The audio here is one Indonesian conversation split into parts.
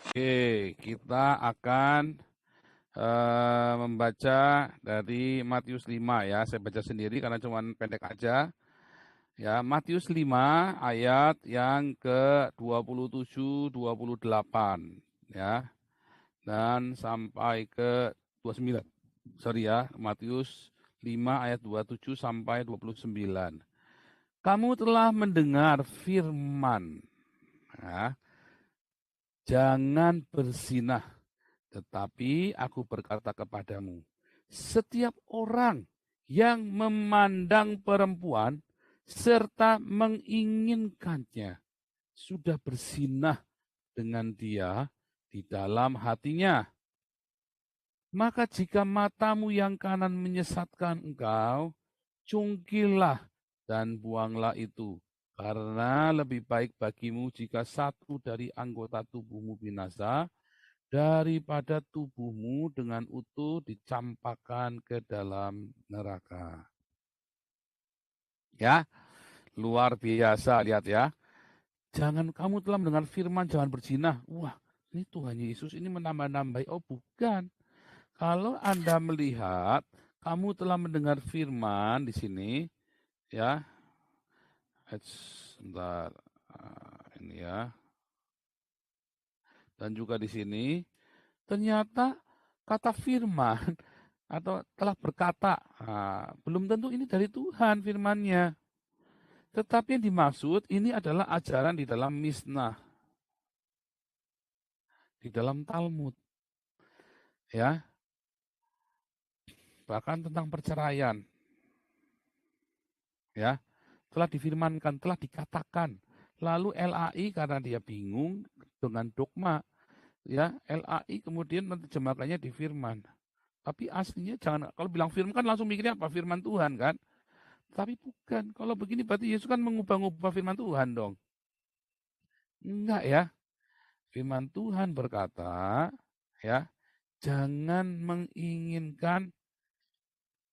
Oke, kita akan membaca dari Matius 5 ya. Saya baca sendiri karena cuma pendek aja. Ya, Matius 5 ayat yang ke-27, 28 ya. Dan sampai ke 29. Sorry ya, Matius 5 ayat 27 sampai 29. Kamu telah mendengar firman, ya, jangan berzinah. Tetapi aku berkata kepadamu, setiap orang yang memandang perempuan serta menginginkannya sudah berzinah dengan dia di dalam hatinya. Maka jika matamu yang kanan menyesatkan engkau, cungkilah dan buanglah itu. Karena lebih baik bagimu jika satu dari anggota tubuhmu binasa, daripada tubuhmu dengan utuh dicampakkan ke dalam neraka. Ya, luar biasa, lihat ya. Jangan, kamu telah mendengar firman jangan berzina. Wah, ini Tuhan Yesus ini menambah-nambahi. Oh, bukan. Kalau Anda melihat, kamu telah mendengar firman di sini, ya. Sebentar, ini ya. Dan juga di sini, ternyata kata firman atau telah berkata, belum tentu ini dari Tuhan firman-Nya. Tetapi yang dimaksud ini adalah ajaran di dalam Mishnah, di dalam Talmud, ya, bahkan tentang perceraian, ya, telah difirmankan, telah dikatakan. Lalu LAI karena dia bingung dengan dogma, ya, LAI kemudian menerjemahkannya di firman. Tapi aslinya jangan, kalau bilang firman kan langsung mikirnya apa? Firman Tuhan kan? Tapi bukan. Kalau begini berarti Yesus kan mengubah-ubah firman Tuhan dong. Enggak ya. Firman Tuhan berkata, ya, jangan menginginkan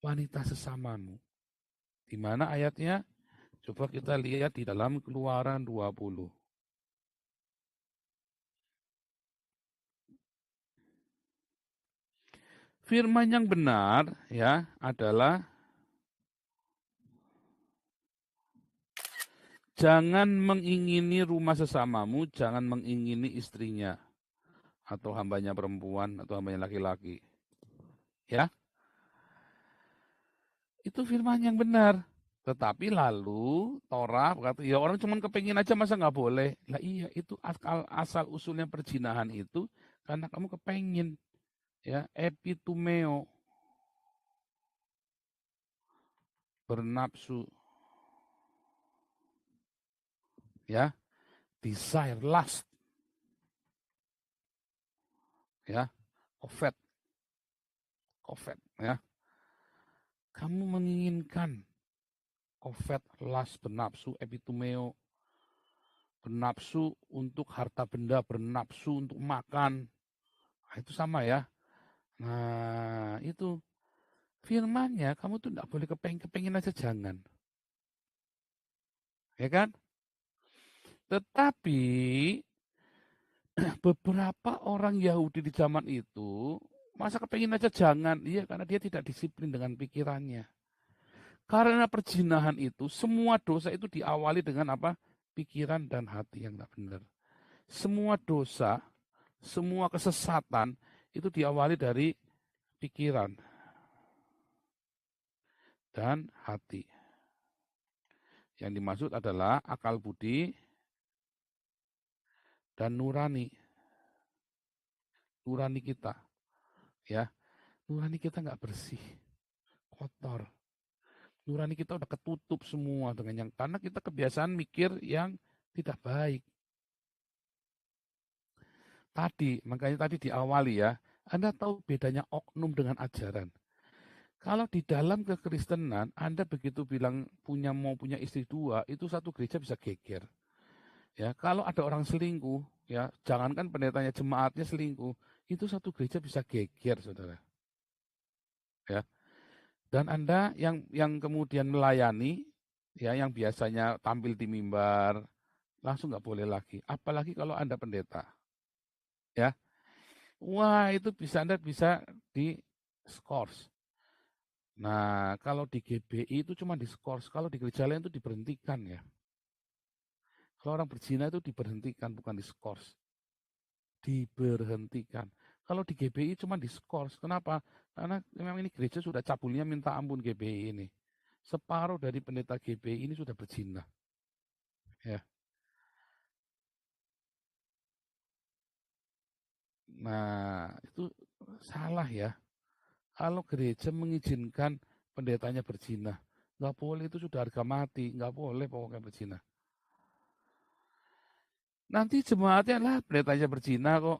wanita sesamamu. Di mana ayatnya? Coba kita lihat di dalam Keluaran 20. Firman yang benar ya adalah jangan mengingini rumah sesamamu, jangan mengingini istrinya atau hambanya perempuan atau hambanya laki-laki. Ya, itu firman yang benar. Tetapi lalu Torah berkata, ya orang cuma kepingin aja masa nggak boleh. Lah iya, itu asal usulnya perzinahan itu karena kamu kepengin, ya, epitumeo, bernafsu, ya, desire, lust, ya, kofet, ya. Kamu menginginkan kofet, lust, bernafsu, epitumeo, bernafsu untuk harta benda, bernafsu untuk makan. Nah, itu sama ya. Nah, itu firmannya kamu tuh tidak boleh kepengin aja, jangan. Ya kan? Tetapi beberapa orang Yahudi di zaman itu masa kepengin aja jangan. Iya, karena dia tidak disiplin dengan pikirannya. Karena perzinahan itu semua dosa itu diawali dengan apa? Pikiran dan hati yang tidak benar. Semua dosa, semua kesesatan itu diawali dari pikiran dan hati. Yang dimaksud adalah akal budi dan nurani. Nurani kita, ya, nurani kita nggak bersih, kotor. Nurani kita udah ketutup semua dengan yang karena kita kebiasaan mikir yang tidak baik. Makanya tadi diawali ya, Anda tahu bedanya oknum dengan ajaran. Kalau di dalam kekristenan, Anda begitu bilang mau punya istri dua, itu satu gereja bisa geger. Ya, kalau ada orang selingkuh, ya, jangankan pendetanya, jemaatnya selingkuh, itu satu gereja bisa geger, saudara. Ya, dan Anda yang kemudian melayani, ya, yang biasanya tampil di mimbar, langsung nggak boleh lagi. Apalagi kalau Anda pendeta. Ya, wah itu Anda bisa di-skors. Nah, kalau di GBI itu cuma di-skors. Kalau di gereja lain itu diberhentikan ya. Kalau orang berzina itu diberhentikan, bukan di-skors. Diberhentikan. Kalau di GBI cuma di-skors. Kenapa? Karena memang ini gereja sudah cabulnya minta ampun GBI ini. Separuh dari pendeta GBI ini sudah berzina. Ya. Nah, itu salah ya. Kalau gereja mengizinkan pendetanya berzina, nggak boleh, itu sudah harga mati, nggak boleh pokoknya berzina. Nanti jemaatnya lah pendetanya berzina kok.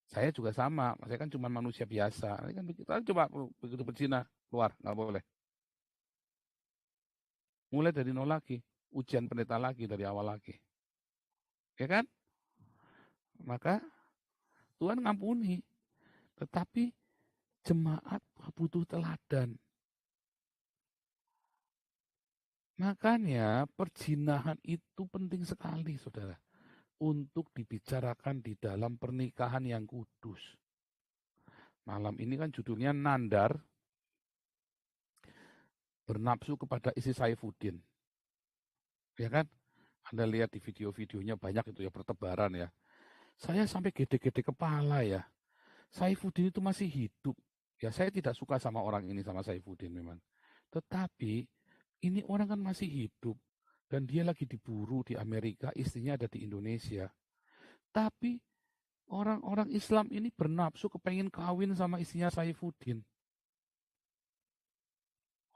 Saya juga sama, saya kan cuma manusia biasa. Ini kan begitu, coba begitu berzina keluar, nggak boleh. Mulai dari nol lagi, ujian pendeta lagi dari awal lagi, ya kan? Maka Tuhan ngampuni, tetapi jemaat butuh teladan. Makanya perzinahan itu penting sekali, saudara, untuk dibicarakan di dalam pernikahan yang kudus. Malam ini kan judulnya Nandar bernafsu kepada istri Saifuddin. Ya kan? Anda lihat di video-videonya banyak itu ya, bertebaran ya. Saya sampai gede-gede kepala ya. Saifuddin itu masih hidup. Ya saya tidak suka sama orang ini, sama Saifuddin memang. Tetapi ini orang kan masih hidup. Dan dia lagi diburu di Amerika, istrinya ada di Indonesia. Tapi orang-orang Islam ini bernafsu kepengen kawin sama istrinya Saifuddin.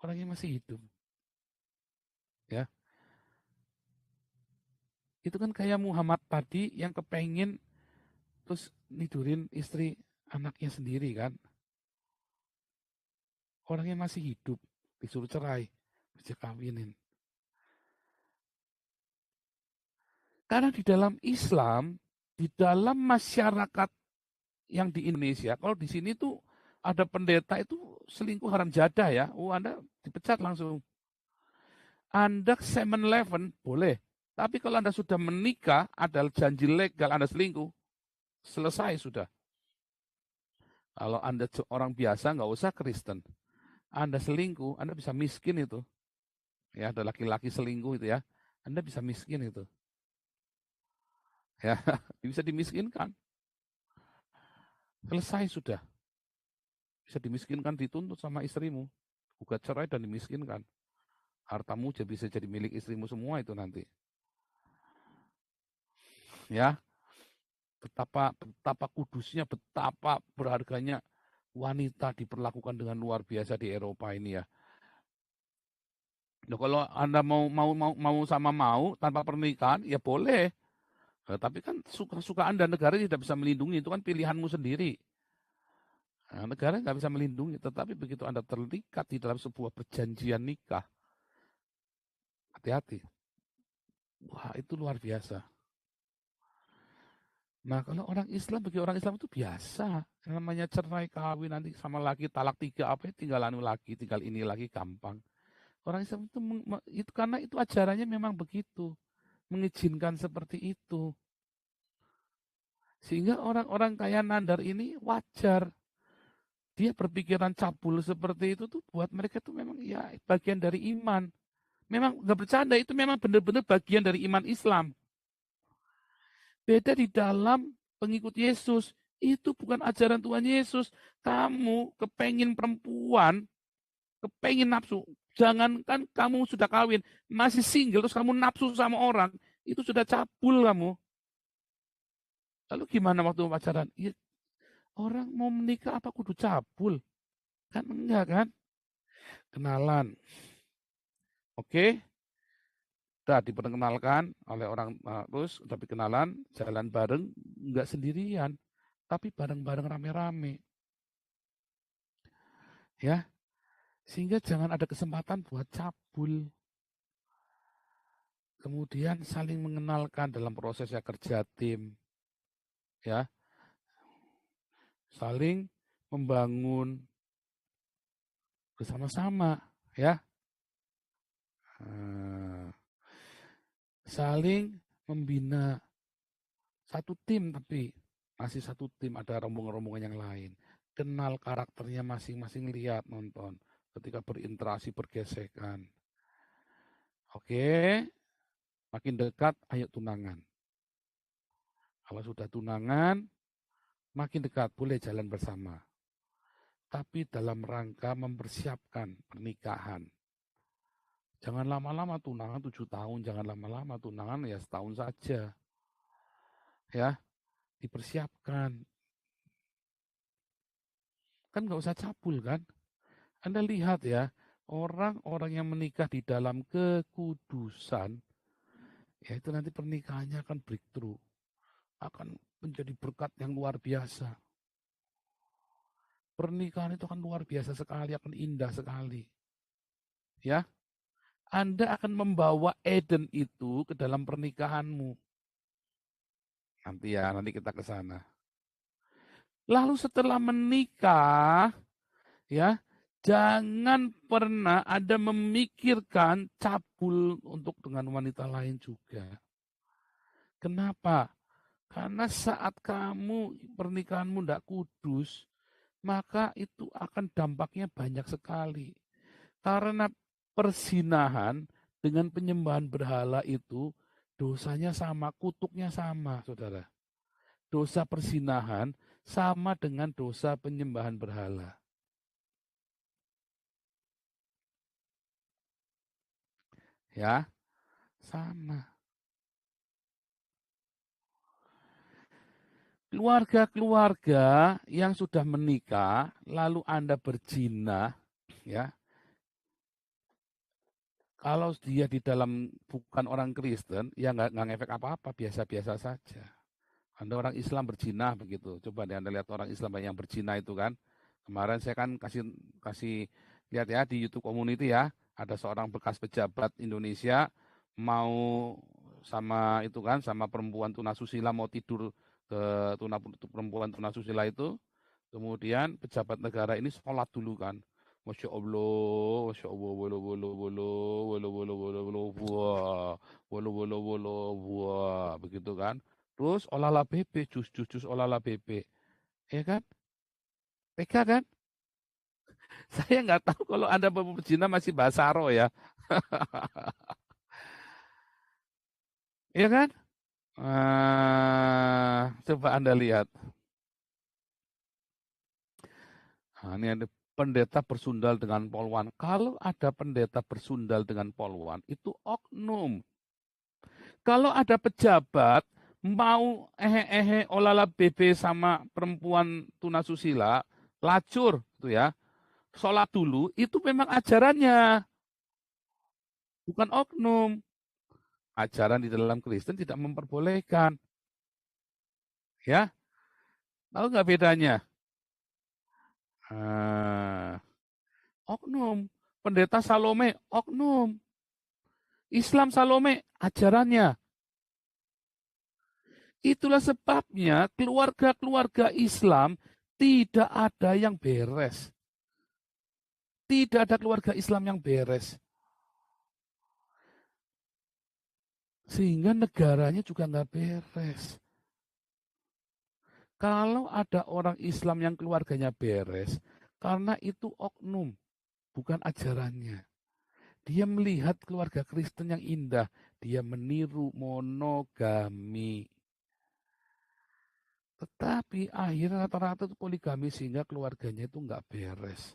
Orangnya masih hidup. Ya, itu kan kayak Muhammad tadi yang kepengen terus nidurin istri anaknya sendiri kan. Orangnya masih hidup, disuruh cerai, bisa kawinin. Karena di dalam Islam, di dalam masyarakat yang di Indonesia, kalau di sini tuh ada pendeta itu selingkuh haram jadah ya. Anda dipecat langsung. Anda 7-Eleven boleh. Tapi kalau Anda sudah menikah, ada janji legal Anda selingkuh, selesai sudah. Kalau Anda orang biasa, nggak usah Kristen. Anda selingkuh, Anda bisa miskin itu. Ya, ada laki-laki selingkuh itu ya. Anda bisa miskin itu. Ya, bisa dimiskinkan. Selesai sudah. Bisa dimiskinkan, dituntut sama istrimu. Gugat cerai dan dimiskinkan. Hartamu bisa jadi milik istrimu semua itu nanti. Ya, betapa kudusnya, betapa berharganya wanita diperlakukan dengan luar biasa di Eropa ini ya. Nah, kalau Anda mau sama mau tanpa pernikahan ya boleh. Nah, tapi kan suka-suka Anda, negara tidak bisa melindungi, itu kan pilihanmu sendiri. Nah, negara nggak bisa melindungi, tetapi begitu Anda terikat di dalam sebuah perjanjian nikah, hati-hati. Wah, itu luar biasa. Nah, kalau orang Islam, bagi orang Islam itu biasa. Yang namanya cerai, kawin, nanti sama lagi, talak 3, apa ya, tinggal anu lagi, tinggal ini lagi, gampang. Orang Islam itu karena itu ajarannya memang begitu. Mengizinkan seperti itu. Sehingga orang-orang kaya Nandar ini wajar. Dia berpikiran cabul seperti itu tuh buat mereka tuh memang ya bagian dari iman. Memang nggak bercanda, itu memang benar-benar bagian dari iman Islam. Beda di dalam pengikut Yesus. Itu bukan ajaran Tuhan Yesus. Kamu kepengin perempuan, kepengin nafsu. Jangankan kamu sudah kawin, masih single, terus kamu nafsu sama orang. Itu sudah cabul kamu. Lalu gimana waktu pacaran? Ya, orang mau menikah apa kudu cabul? Kan enggak kan? Kenalan. Oke, udah diperkenalkan oleh orang, terus udah kenalan, jalan bareng, enggak sendirian, tapi bareng-bareng rame-rame. Ya, sehingga jangan ada kesempatan buat cabul. Kemudian saling mengenalkan dalam prosesnya kerja tim. Ya, saling membangun bersama-sama. Ya, saling membina satu tim, tapi masih satu tim, ada rombongan-rombongan yang lain. Kenal karakternya masing-masing, lihat, nonton. Ketika berinteraksi, bergesekan. Oke, makin dekat, ayo tunangan. Kalau sudah tunangan, makin dekat, boleh jalan bersama. Tapi dalam rangka mempersiapkan pernikahan. Jangan lama-lama tunangan 7 tahun, jangan lama-lama tunangan ya setahun saja. Ya, dipersiapkan. Kan nggak usah cabul kan? Anda lihat ya, orang-orang yang menikah di dalam kekudusan, ya itu nanti pernikahannya akan breakthrough, akan menjadi berkat yang luar biasa. Pernikahan itu akan luar biasa sekali, akan indah sekali. Ya, Anda akan membawa Eden itu ke dalam pernikahanmu. Nanti kita ke sana. Lalu setelah menikah, ya, jangan pernah ada memikirkan cabul untuk dengan wanita lain juga. Kenapa? Karena saat kamu pernikahanmu tidak kudus, maka itu akan dampaknya banyak sekali. Karena persinahan dengan penyembahan berhala itu dosanya sama, kutuknya sama, saudara. Dosa persinahan sama dengan dosa penyembahan berhala. Ya, sama. Keluarga-keluarga yang sudah menikah, lalu Anda berzina, ya, kalau dia di dalam bukan orang Kristen, ya nggak ngefek apa-apa, biasa-biasa saja. Anda orang Islam berzina begitu. Coba deh Anda lihat orang Islam yang berzina itu kan. Kemarin saya kan kasih kasih lihat ya di YouTube Community ya, ada seorang bekas pejabat Indonesia mau sama itu kan, sama perempuan tunasusila mau tidur ke perempuan tunasusila itu. Kemudian pejabat negara ini sholat dulu kan. Masya Allah, bolo, bolo, bolo, bolo, bolo, bolo, bolo, wah, bolo, bolo, bolo, wah, begitu kan. Terus olahlah BP, jus olahlah BP. Ya kan? Tega kan? Saya nggak tahu kalau Anda berzina masih basaro ya. Ya kan? Coba Anda lihat. Nah, ini ada pendeta bersundal dengan polwan. Kalau ada pendeta bersundal dengan polwan, itu oknum. Kalau ada pejabat mau olala BB sama perempuan tunasusila, lacur, itu ya, sholat dulu, itu memang ajarannya, bukan oknum. Ajaran di dalam Kristen tidak memperbolehkan. Ya, tahu nggak bedanya? Oknum. Pendeta Salome, oknum. Islam Salome, ajarannya. Itulah sebabnya keluarga-keluarga Islam tidak ada yang beres. Tidak ada keluarga Islam yang beres. Sehingga negaranya juga nggak beres. Kalau ada orang Islam yang keluarganya beres, karena itu oknum, bukan ajarannya. Dia melihat keluarga Kristen yang indah, dia meniru monogami. Tetapi akhirnya rata-rata itu poligami sehingga keluarganya itu nggak beres.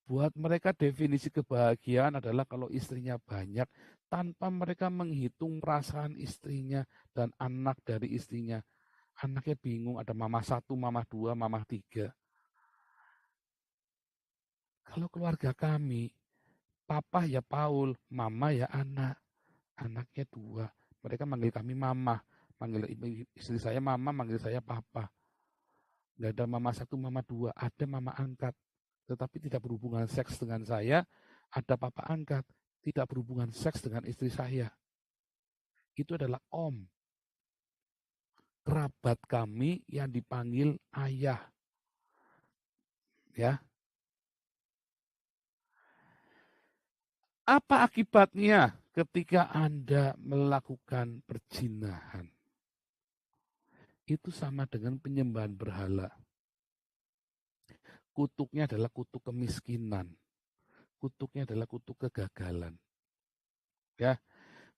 Buat mereka definisi kebahagiaan adalah kalau istrinya banyak tanpa mereka menghitung perasaan istrinya dan anak dari istrinya. Anaknya bingung, ada mama satu, mama dua, mama tiga. Kalau keluarga kami, papa ya Paul, mama ya anak. Anaknya dua. Mereka manggil kami mama. Manggil istri saya mama, manggil saya papa. Nggak ada mama satu, mama dua. Ada mama angkat. Tetapi tidak berhubungan seks dengan saya. Ada papa angkat. Tidak berhubungan seks dengan istri saya. Itu adalah om. Kerabat kami yang dipanggil ayah. Ya. Apa akibatnya? Ketika Anda melakukan perzinahan, itu sama dengan penyembahan berhala. Kutuknya adalah kutuk kemiskinan. Kutuknya adalah kutuk kegagalan. Ya,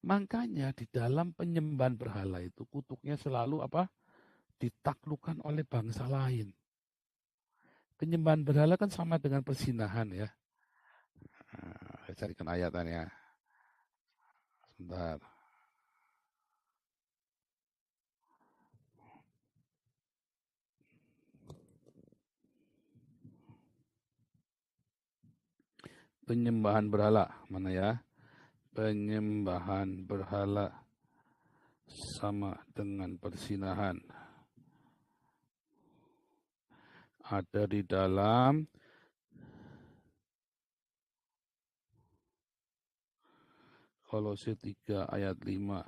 makanya di dalam penyembahan berhala itu kutuknya selalu apa? Ditaklukkan oleh bangsa lain. Penyembahan berhala kan sama dengan perzinahan ya. Nah, saya carikan ayatannya. Sebentar. Penyembahan berhala, mana ya? Penyembahan berhala sama dengan perzinahan. Ada di dalam Kolose 3 ayat 5.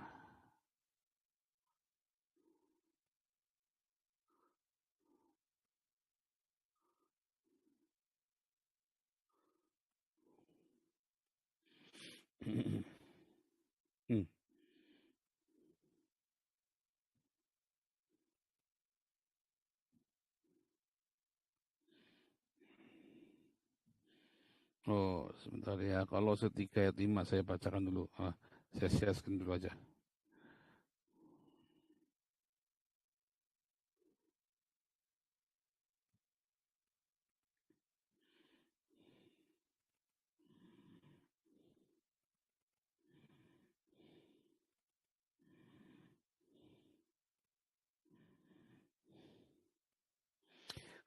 Hmm. Oh, sebentar ya. Kalau 3 ayat 5 saya bacakan dulu. Saya share dulu aja.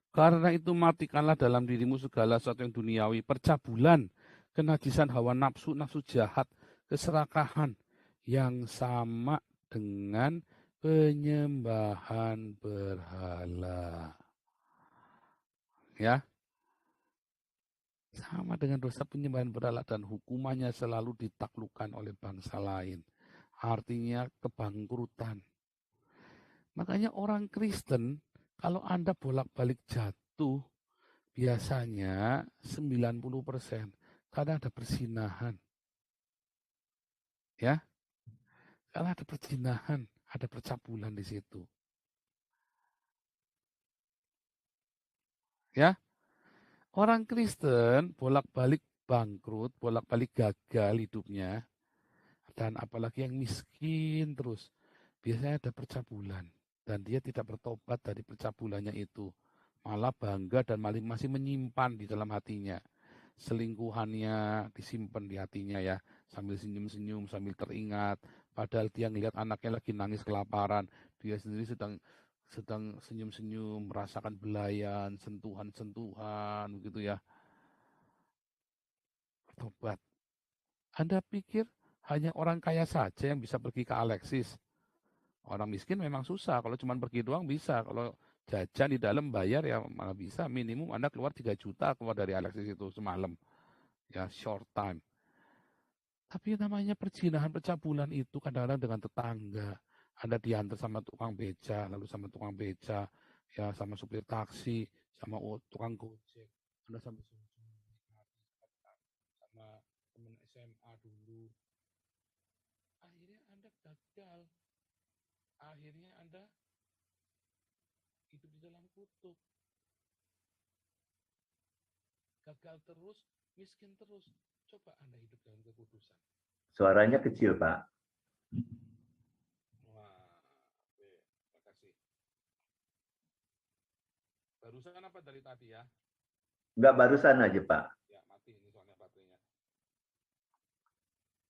Karena itu matikanlah dalam dirimu segala sesuatu yang duniawi, percabulan, kenajisan hawa nafsu, nafsu jahat, keserakahan, yang sama dengan penyembahan berhala. Ya, sama dengan dosa penyembahan berhala dan hukumannya selalu ditaklukkan oleh bangsa lain. Artinya kebangkrutan. Makanya orang Kristen, kalau Anda bolak-balik jatuh, biasanya 90% karena ada perzinahan. Ya, karena ada perzinahan, ada percabulan di situ. Ya, orang Kristen bolak-balik bangkrut, bolak-balik gagal hidupnya, dan apalagi yang miskin terus, biasanya ada percabulan. Dan dia tidak bertobat dari percabulannya itu. Malah bangga dan masih menyimpan di dalam hatinya. Selingkuhannya disimpan di hatinya ya. Sambil senyum-senyum, sambil teringat. Padahal dia ngelihat anaknya lagi nangis kelaparan. Dia sendiri sedang senyum-senyum, merasakan belayan, sentuhan-sentuhan, begitu ya. Bertobat. Anda pikir hanya orang kaya saja yang bisa pergi ke Alexis? Orang miskin memang susah, kalau cuma pergi doang bisa. Kalau jajan di dalam bayar ya malah bisa. Minimum Anda keluar 3 juta keluar dari Alexis itu semalam. Ya, short time. Tapi namanya perzinahan, percabulan itu kadang-kadang dengan tetangga. Anda diantar sama tukang beca, lalu sama tukang beca, ya sama supir taksi, sama tukang gojek. Anda sampai sama teman SMA dulu. Akhirnya Anda gagal. Akhirnya Anda hidup di dalam kutub. Gagal terus, miskin terus. Coba Anda hidup dalam kekudusan. Suaranya kecil, Pak. Wah, oke. Terima kasih. Barusan apa dari tadi ya? Enggak, barusan aja, Pak. Ya, mati ini soalnya baterainya.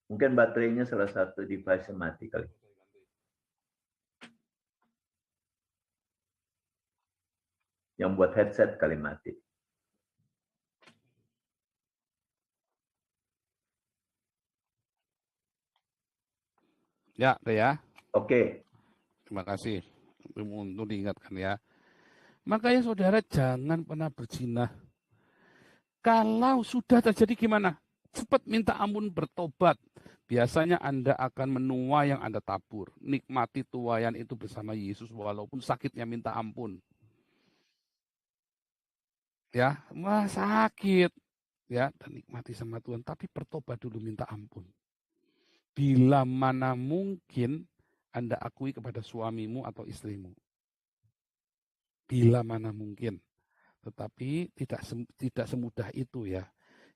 Mungkin baterainya salah satu device yang mati kali. Yang buat headset kali mati. Ya, ya. Oke. Terima kasih untuk diingatkan ya. Makanya saudara jangan pernah berzina. Kalau sudah terjadi gimana? Cepat minta ampun, bertobat. Biasanya Anda akan menuai yang Anda tabur. Nikmati tuaian itu bersama Yesus walaupun sakitnya minta ampun. Ya, wah sakit. Ya, dan nikmati sama Tuhan. Tapi bertobat dulu minta ampun. Bila mana mungkin Anda akui kepada suamimu atau istrimu. Bila mana mungkin. Tetapi tidak semudah itu ya.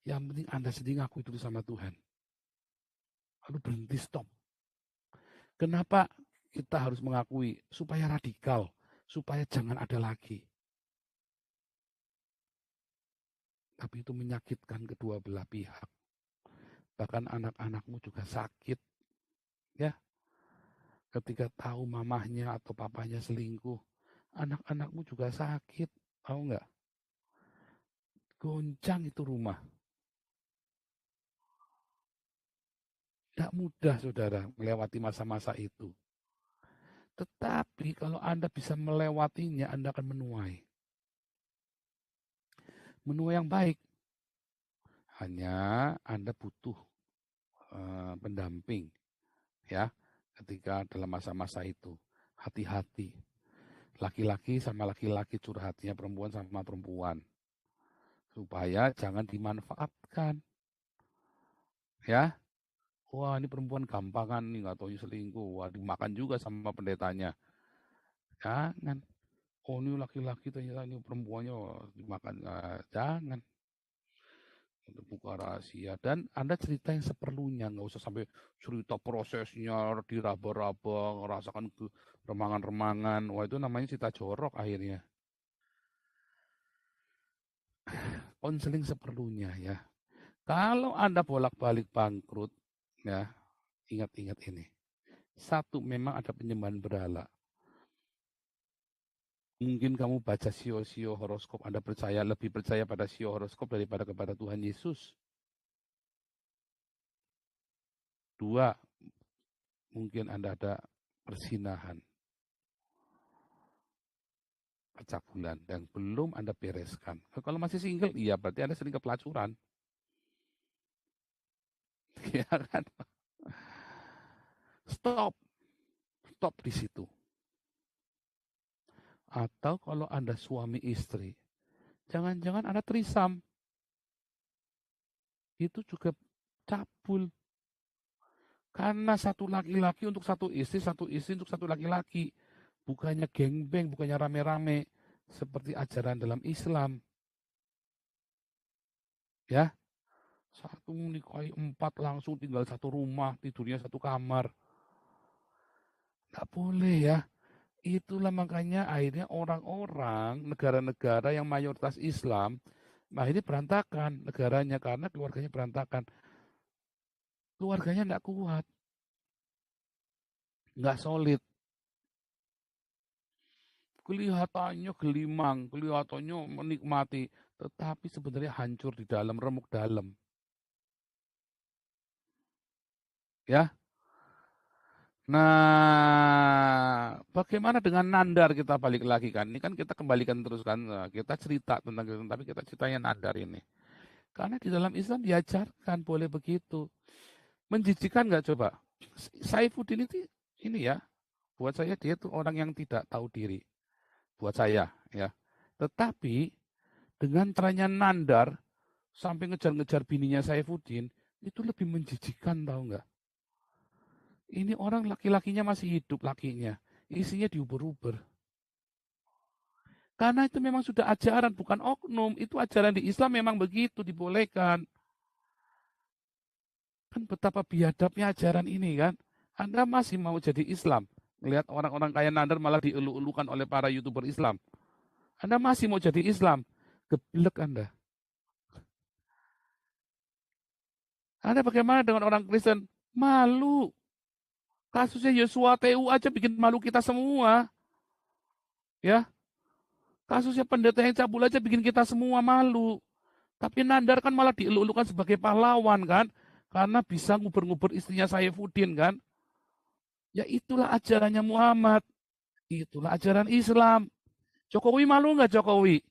Yang penting Anda sendiri ngaku itu sama Tuhan. Lalu berhenti, stop. Kenapa kita harus mengakui? Supaya radikal. Supaya jangan ada lagi. Tapi itu menyakitkan kedua belah pihak. Bahkan anak-anakmu juga sakit. Ya. Ketika tahu mamahnya atau papanya selingkuh. Anak-anakmu juga sakit. Tahu nggak? Goncang itu rumah. Tidak mudah, saudara, melewati masa-masa itu. Tetapi kalau Anda bisa melewatinya, Anda akan menuai. Menuai yang baik. Hanya Anda butuh pendamping. Ya, ketika dalam masa-masa itu. Hati-hati. Laki-laki sama laki-laki curhatnya, perempuan sama perempuan. Supaya jangan dimanfaatkan. Ya. Wah, ini perempuan gampangan nih, nggak tahu selingkuh. Wah, dimakan juga sama pendetanya. Jangan. Oh, ini laki-laki ternyata ini perempuannya dimakan. Jangan. Untuk buka rahasia. Dan Anda cerita yang seperlunya. Nggak usah sampai cerita prosesnya, diraba-raba, ngerasakan remangan-remangan. Wah, itu namanya cerita jorok akhirnya. Konseling seperlunya ya. Kalau Anda bolak-balik bangkrut, ya, ingat-ingat ini. Satu, memang ada penyembahan berhala. Mungkin kamu baca sio-sio horoskop, Anda lebih percaya pada sio horoskop daripada kepada Tuhan Yesus. Dua, mungkin Anda ada persinahan. Percabulan yang belum Anda bereskan. Kalau masih single, iya berarti Anda sering kepelacuran. Ya kan? Stop di situ. Atau kalau Anda suami istri, jangan-jangan Anda trisam. Itu juga cabul. Karena satu laki-laki untuk satu istri untuk satu laki-laki. Bukannya gengbeng, bukannya rame-rame. Seperti ajaran dalam Islam. Ya. Satu menikahi 4 langsung tinggal satu rumah, tidurnya satu kamar. Nggak boleh ya. Itulah makanya akhirnya orang-orang, negara-negara yang mayoritas Islam, akhirnya berantakan negaranya karena keluarganya berantakan. Keluarganya nggak kuat. Nggak solid. Kelihatannya gelimang, kelihatannya menikmati, tetapi sebenarnya hancur di dalam, remuk dalam. Ya. Nah, bagaimana dengan nandar, kita balik lagi kan? Ini kan kita kembalikan terus kan, kita cerita tentang itu, tapi kita ceritanya nandar ini. Karena di dalam Islam diajarkan boleh begitu. Menjijikan nggak coba? Saifuddin itu ini ya, buat saya dia tuh orang yang tidak tahu diri. Buat saya ya. Tetapi dengan caranya nandar sampai ngejar-ngejar bininya Saifuddin, itu lebih menjijikan, tahu nggak? Ini orang laki-lakinya masih hidup, lakinya. Isinya diuber-uber. Karena itu memang sudah ajaran, bukan oknum. Itu ajaran di Islam memang begitu, dibolehkan. Kan betapa biadabnya ajaran ini kan. Anda masih mau jadi Islam. Melihat orang-orang kaya nandar malah dielu-elukan oleh para YouTuber Islam. Anda masih mau jadi Islam. Geblek Anda. Anda bagaimana dengan orang Kristen? Malu. Kasusnya Yosua TU aja bikin malu kita semua. Ya. Kasusnya pendeta yang cabul aja bikin kita semua malu. Tapi nandar kan malah dielu-elukan sebagai pahlawan kan. Karena bisa nguber-nguber istrinya Saifuddin kan. Ya itulah ajarannya Muhammad. Itulah ajaran Islam. Jokowi malu nggak Jokowi?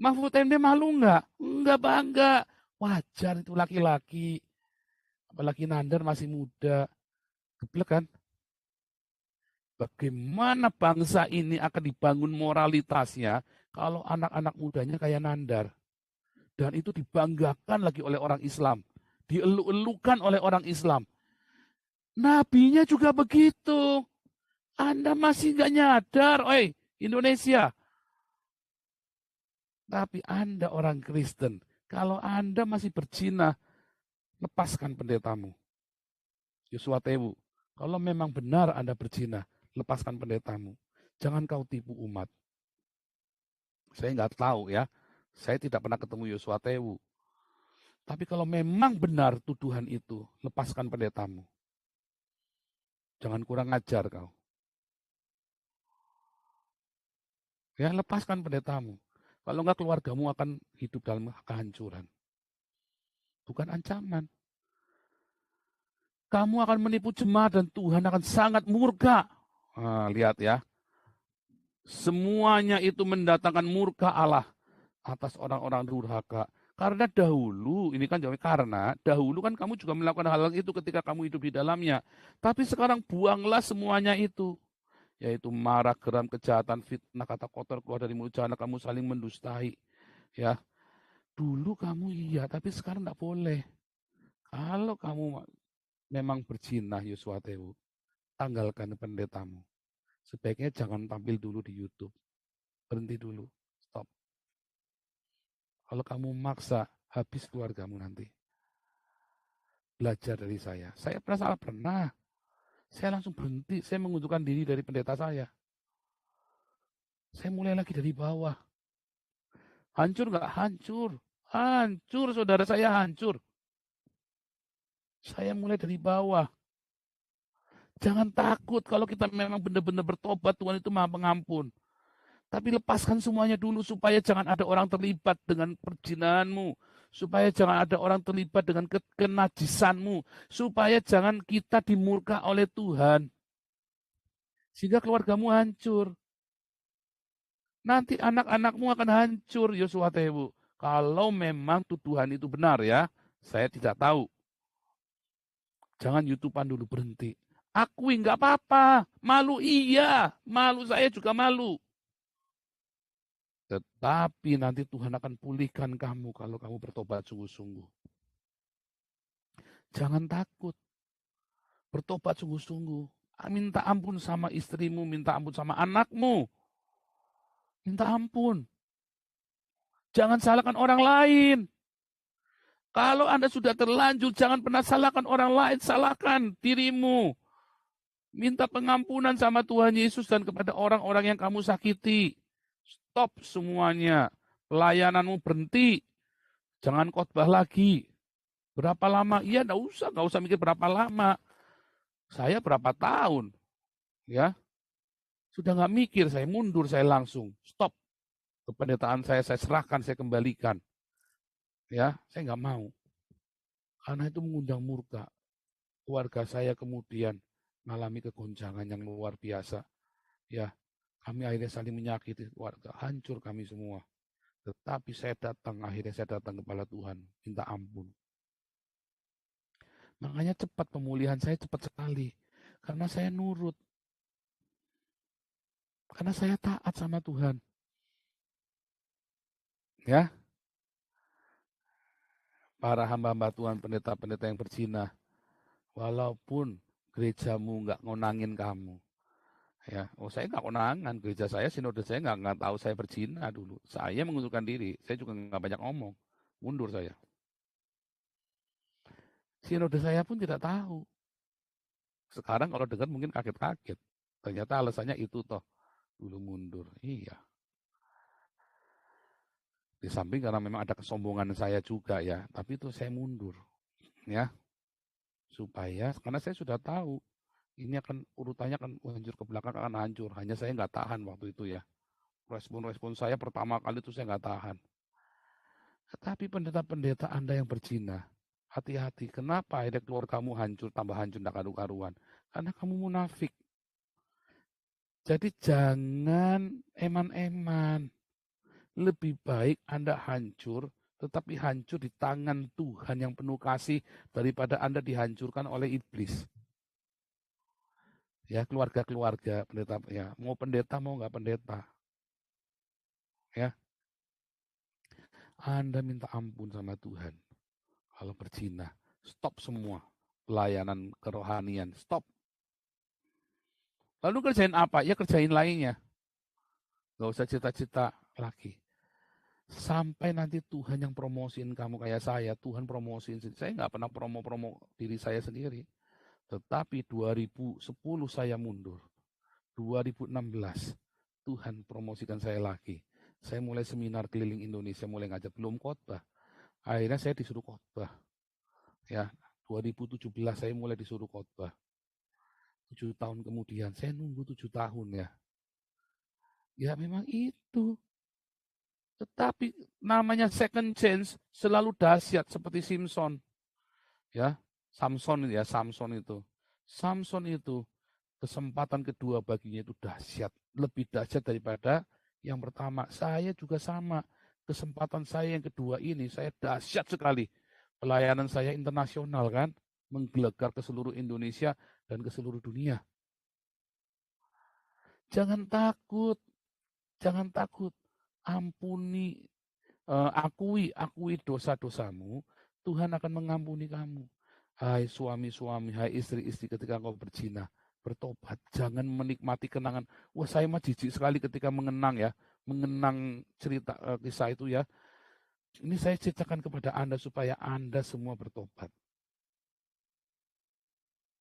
Mahfud MD malu nggak? Nggak bangga. Wajar itu laki-laki. Apalagi nandar masih muda. Geblek kan? Bagaimana bangsa ini akan dibangun moralitasnya kalau anak-anak mudanya kayak nandar. Dan itu dibanggakan lagi oleh orang Islam. Dielu-elukan oleh orang Islam. Nabinya juga begitu. Anda masih nggak nyadar, oi, Indonesia. Tapi Anda orang Kristen, kalau Anda masih berzina, lepaskan pendetamu. Yosua Tewu, kalau memang benar Anda berzina, lepaskan pendetamu. Jangan kau tipu umat. Saya nggak tahu ya, saya tidak pernah ketemu Yosua Tewu. Tapi kalau memang benar tuduhan itu, lepaskan pendetamu. Jangan kurang ajar kau. Ya, lepaskan pendetamu. Kalau enggak keluargamu akan hidup dalam kehancuran. Bukan ancaman. Kamu akan menipu jemaat dan Tuhan akan sangat murka. Nah, lihat ya. Semuanya itu mendatangkan murka Allah atas orang-orang durhaka. Karena dahulu, ini kan jawabnya karena, dahulu kan kamu juga melakukan hal itu ketika kamu hidup di dalamnya. Tapi sekarang buanglah semuanya itu. Yaitu marah, geram, kejahatan, fitnah, kata kotor keluar dari mulut, jangan kamu saling mendustai. Ya, dulu kamu iya, tapi sekarang tidak boleh. Kalau kamu memang berzina, Yosua Tewu, tanggalkan pendetamu. Sebaiknya jangan tampil dulu di YouTube. Berhenti dulu. Stop. Kalau kamu maksa, habis keluargamu nanti. Belajar dari saya. Saya pernah. Saya langsung berhenti. Saya mengundurkan diri dari pendeta saya. Saya mulai lagi dari bawah. Hancur nggak? Hancur. Hancur, saudara saya hancur. Saya mulai dari bawah. Jangan takut kalau kita memang benar-benar bertobat, Tuhan itu Maha Pengampun. Tapi lepaskan semuanya dulu supaya jangan ada orang terlibat dengan perzinaanmu. Supaya jangan ada orang terlibat dengan kenajisanmu. Supaya jangan kita dimurka oleh Tuhan. Sehingga keluargamu hancur. Nanti anak-anakmu akan hancur, Yosua Tewu. Kalau memang tuduhan itu benar ya, saya tidak tahu. Jangan YouTubean dulu, berhenti. Akui nggak apa-apa, malu iya, malu saya juga malu. Tetapi nanti Tuhan akan pulihkan kamu kalau kamu bertobat sungguh-sungguh. Jangan takut. Bertobat sungguh-sungguh. Minta ampun sama istrimu, minta ampun sama anakmu. Minta ampun. Jangan salahkan orang lain. Kalau Anda sudah terlanjur, jangan pernah salahkan orang lain, salahkan dirimu. Minta pengampunan sama Tuhan Yesus dan kepada orang-orang yang kamu sakiti. Stop semuanya. Pelayananmu berhenti. Jangan khotbah lagi. Berapa lama? Iya, nggak usah mikir berapa lama. Saya berapa tahun, ya sudah nggak mikir, saya mundur, saya langsung stop. Kependetaan saya serahkan, saya kembalikan. Ya, saya nggak mau. Karena itu mengundang murka. Keluarga saya kemudian mengalami kegoncangan yang luar biasa. Ya, kami akhirnya saling menyakiti keluarga, hancur kami semua. Tetapi akhirnya saya datang kepada Tuhan, minta ampun. Makanya cepat pemulihan saya, cepat sekali. Karena saya nurut. Karena saya taat sama Tuhan. Ya, para hamba-hamba Tuhan, pendeta-pendeta yang berzina, walaupun gerejamu nggak ngonangin kamu, ya, saya nggak konangan, gereja saya, sinode saya nggak tahu saya berzina dulu. Saya mengundurkan diri, saya juga nggak banyak ngomong, mundur saya. Sinode saya pun tidak tahu. Sekarang kalau dengar mungkin kaget-kaget. Ternyata alasannya itu toh, dulu mundur. Iya. Di samping karena memang ada kesombongan saya juga ya, tapi itu saya mundur. Ya, supaya, karena saya sudah tahu, ini akan urutannya akan hancur ke belakang, akan hancur. Hanya saya nggak tahan waktu itu ya. Respon-respon saya pertama kali itu saya nggak tahan. Tetapi pendeta-pendeta Anda yang berzina, hati-hati. Kenapa akhirnya keluargamu hancur, tambah hancur, tidak karu-karuan? Karena kamu munafik. Jadi jangan eman-eman. Lebih baik Anda hancur, tetapi hancur di tangan Tuhan yang penuh kasih daripada Anda dihancurkan oleh iblis. Ya, keluarga-keluarga pendeta, ya, mau pendeta mau nggak pendeta. Ya, Anda minta ampun sama Tuhan. Kalau berzina, stop semua. pelayanan kerohanian. Stop. Lalu kerjain apa? Ya kerjain lainnya. Gak usah cita-cita lagi. Sampai nanti Tuhan yang promosiin kamu kayak saya. Tuhan promosiin. Saya nggak pernah promo-promo diri saya sendiri. Tetapi 2010 saya mundur. 2016 Tuhan promosikan saya lagi. Saya mulai seminar keliling Indonesia, mulai ngajak, belum khotbah. Akhirnya saya disuruh khotbah. Ya, 2017 saya mulai disuruh khotbah. 7 tahun kemudian, saya nunggu 7 tahun ya. Ya memang itu. Tetapi namanya second chance selalu dahsyat seperti Samson. Ya, Samson itu. Samson itu kesempatan kedua baginya itu dahsyat. Lebih dahsyat daripada yang pertama. Saya juga sama. Kesempatan saya yang kedua ini, saya dahsyat sekali. Pelayanan saya internasional kan. Menggelegar ke seluruh Indonesia dan ke seluruh dunia. Jangan takut. Jangan takut. Ampuni, akui dosa-dosamu. Tuhan akan mengampuni kamu. Hai suami-suami, hai istri-istri ketika engkau berzina. Bertobat, jangan menikmati kenangan. Wah, saya mah jijik sekali ketika mengenang cerita kisah itu ya. Ini saya ceritakan kepada Anda supaya Anda semua bertobat.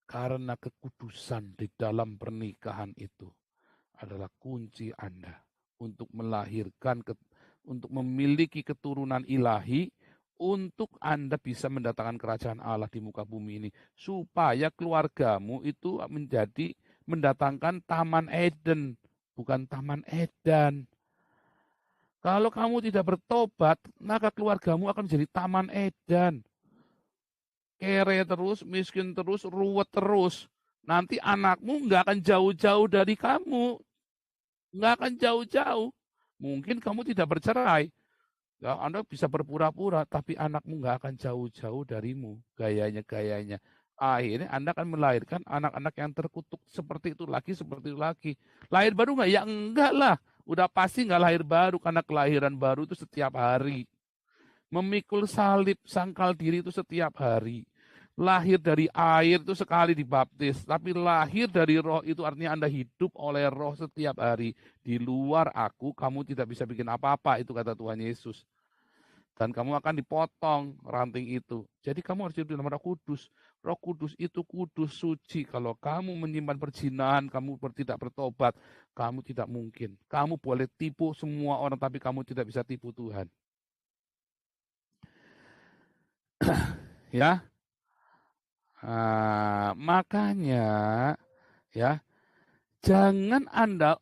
Karena kekudusan di dalam pernikahan itu adalah kunci Anda untuk melahirkan, untuk memiliki keturunan ilahi, untuk Anda bisa mendatangkan kerajaan Allah di muka bumi ini, supaya keluargamu itu mendatangkan Taman Eden, bukan Taman Edan. Kalau kamu tidak bertobat, maka keluargamu akan menjadi Taman Edan. Kere terus, miskin terus, ruwet terus. Nanti anakmu nggak akan jauh-jauh dari kamu. Nggak akan jauh-jauh. Mungkin kamu tidak bercerai. Ya, Anda bisa berpura-pura, tapi anakmu nggak akan jauh-jauh darimu. Gayanya. Akhirnya Anda akan melahirkan anak-anak yang terkutuk seperti itu lagi. Lahir baru nggak? Ya enggak lah. Udah pasti nggak lahir baru, karena kelahiran baru itu setiap hari. Memikul salib, sangkal diri itu setiap hari. Lahir dari air itu sekali dibaptis, tapi lahir dari roh itu artinya Anda hidup oleh roh setiap hari. Di luar aku, kamu tidak bisa bikin apa-apa, itu kata Tuhan Yesus. Dan kamu akan dipotong ranting itu. Jadi kamu harus hidup dalam Roh Kudus. Roh Kudus itu kudus, suci. Kalau kamu menyimpan perzinahan, kamu tidak bertobat, kamu tidak mungkin. Kamu boleh tipu semua orang, tapi kamu tidak bisa tipu Tuhan. Ya. Makanya ya, jangan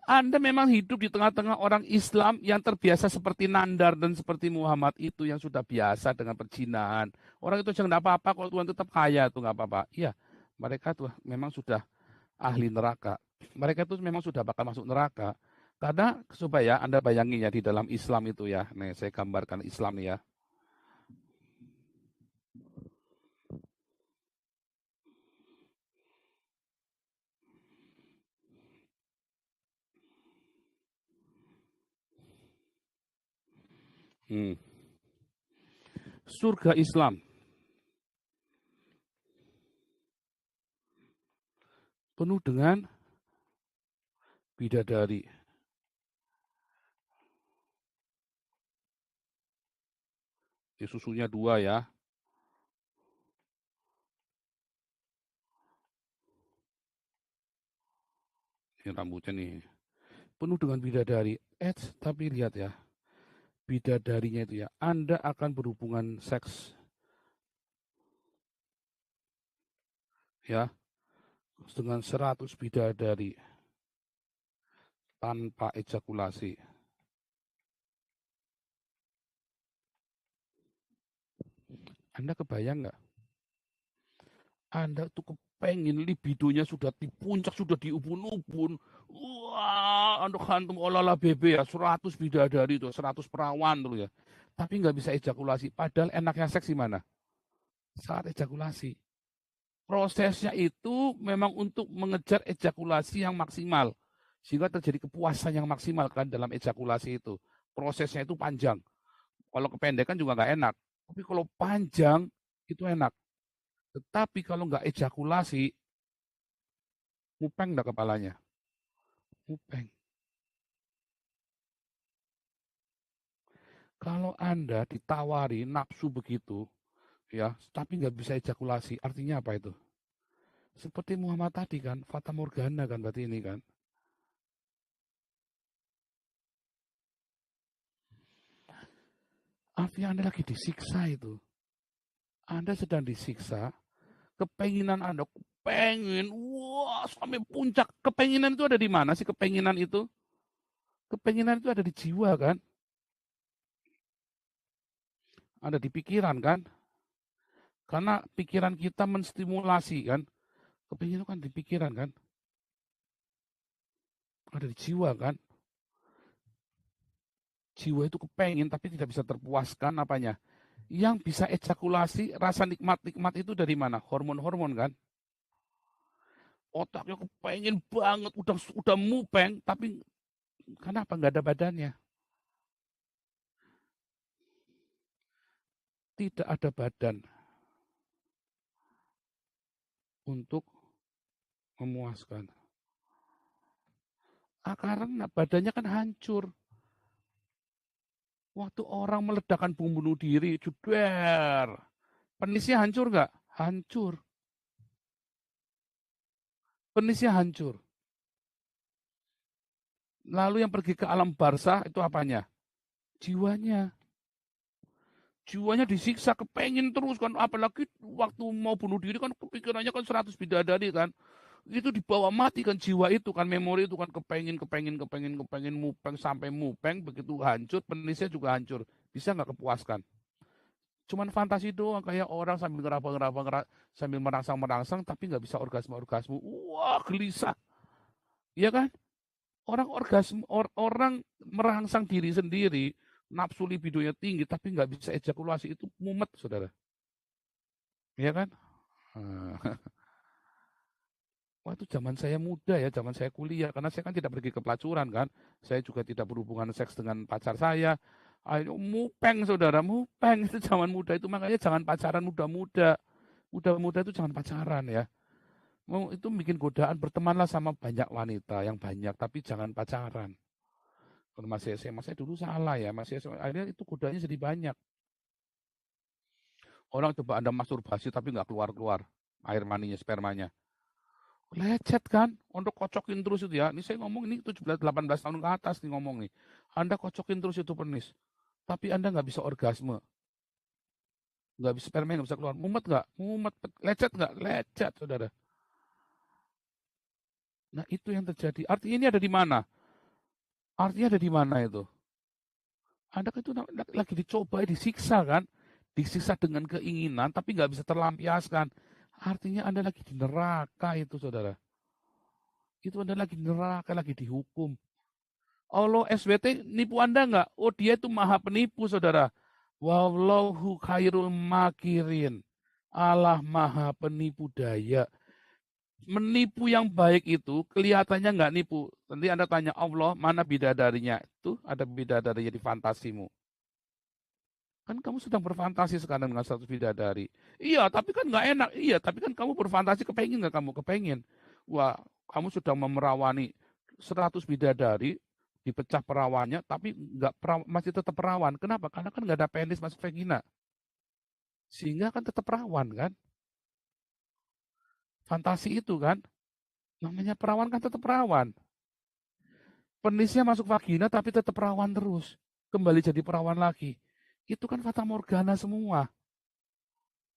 Anda memang hidup di tengah-tengah orang Islam yang terbiasa seperti Nandar dan seperti Muhammad itu, yang sudah biasa dengan perzinahan. Orang itu jangan apa-apa, kalau Tuhan tetap kaya itu nggak apa-apa. Iya, mereka tuh memang sudah ahli neraka. Mereka itu memang sudah bakal masuk neraka. Karena supaya Anda bayangin ya, di dalam Islam itu ya. Nih saya gambarkan Islam nih ya. Surga Islam penuh dengan bidadari. Ini susunya 2 ya. Ini rambutnya nih. Penuh dengan bidadari. Tapi lihat ya. Bidadarinya itu ya. Anda akan berhubungan seks. Ya. Dengan 100 bidadari. Tanpa ejakulasi. Anda kebayang nggak? Anda tuh kepengen libidonya sudah di puncak, sudah di ubun-ubun. Wah, Anda hantum olahlah bebe ya, 100 bidadari itu, 100 perawan tuh ya. Tapi nggak bisa ejakulasi. Padahal enaknya seks di mana? Saat ejakulasi. Prosesnya itu memang untuk mengejar ejakulasi yang maksimal. Sehingga terjadi kepuasan yang maksimal kan dalam ejakulasi itu. Prosesnya itu panjang. Kalau kependekan juga nggak enak. Tapi kalau panjang, itu enak. Tetapi kalau nggak ejakulasi, mupeng nggak kepalanya? Mupeng. Kalau Anda ditawari nafsu begitu, ya, tapi nggak bisa ejakulasi, artinya apa itu? Seperti Muhammad tadi kan, Fata Morgana kan berarti ini kan. Artinya Anda lagi disiksa itu. Anda sedang disiksa, kepenginan Anda, pengen, wah sampai puncak. Kepenginan itu ada di mana sih kepenginan itu? Kepenginan itu ada di jiwa kan? Ada di pikiran kan? Karena pikiran kita menstimulasi kan? Kepenginan kan di pikiran kan? Ada di jiwa kan? Jiwa itu kepengen tapi tidak bisa terpuaskan apanya? Yang bisa ejakulasi, rasa nikmat-nikmat itu dari mana? Hormon-hormon kan? Otaknya kepengen banget, udah mupeng, tapi kenapa nggak ada badannya? Tidak ada badan untuk memuaskan. Karena badannya kan hancur. Waktu orang meledakkan bom bunuh diri, juder. Penisnya hancur nggak? Hancur. Penisnya hancur. Lalu yang pergi ke alam barzah itu apanya? Jiwanya. Jiwanya disiksa, kepengen terus kan. Apalagi waktu mau bunuh diri kan kepikirannya kan 100 bidadari kan. Itu dibawa mati kan jiwa itu kan, memori itu kan kepengen mupeng sampai mupeng, begitu hancur, penisnya juga hancur. Bisa nggak kepuaskan? Cuman fantasi doang, kayak orang sambil ngeraba-ngeraba, sambil merangsang-merangsang, tapi nggak bisa orgasme-orgasme. Wah, gelisah. Iya kan? Orang orgasme, orang merangsang diri sendiri, nafsu libidonya tinggi, tapi nggak bisa ejakulasi, itu mumet, saudara. Iya kan? Wah, itu zaman saya muda ya, zaman saya kuliah, karena saya kan tidak pergi ke pelacuran kan, saya juga tidak berhubungan seks dengan pacar saya. Ayo mupeng saudara, mupeng itu zaman muda itu, makanya jangan pacaran muda-muda. Muda-muda itu jangan pacaran ya. Mau itu bikin godaan, bertemanlah sama banyak wanita yang banyak, tapi jangan pacaran. Kalau masih SMA, saya dulu salah ya, masih SMA, akhirnya itu godaannya jadi banyak. Orang coba Anda masturbasi tapi nggak keluar-keluar air maninya, spermanya. Lecet kan, untuk kocokin terus itu ya. Ini saya ngomong ini 17-18 tahun ke atas nih ngomong nih. Anda kocokin terus itu penis. Tapi Anda nggak bisa orgasme. Nggak bisa sperma, nggak bisa keluar. Mumet nggak? Mumet. Lecet nggak? Lecet, saudara. Nah itu yang terjadi. Artinya ini ada di mana? Artinya ada di mana itu? Anda itu lagi dicoba, disiksa kan? Disiksa dengan keinginan, tapi nggak bisa terlampiaskan. Artinya Anda lagi di neraka itu, saudara. Itu Anda lagi di neraka, lagi dihukum. Allah SWT nipu Anda nggak? Oh, dia itu maha penipu, saudara. Wallahu khairul makirin. Allah maha penipu daya. Menipu yang baik itu kelihatannya nggak nipu. Nanti Anda tanya Allah, mana bidadarinya? Itu ada bidadarinya di fantasimu. Kan kamu sedang berfantasi sekarang dengan satu bidadari. Iya, tapi kan nggak enak. Iya, tapi kan kamu berfantasi, kepengen nggak kamu? Kepengen. Wah, kamu sudah memerawani 100 bidadari, dipecah perawannya, tapi nggak masih tetap perawan. Kenapa? Karena kan nggak ada penis masuk vagina. Sehingga kan tetap perawan kan. Fantasi itu kan. Namanya perawan kan tetap perawan. Penisnya masuk vagina tapi tetap perawan terus. Kembali jadi perawan lagi. Itu kan fata morgana semua.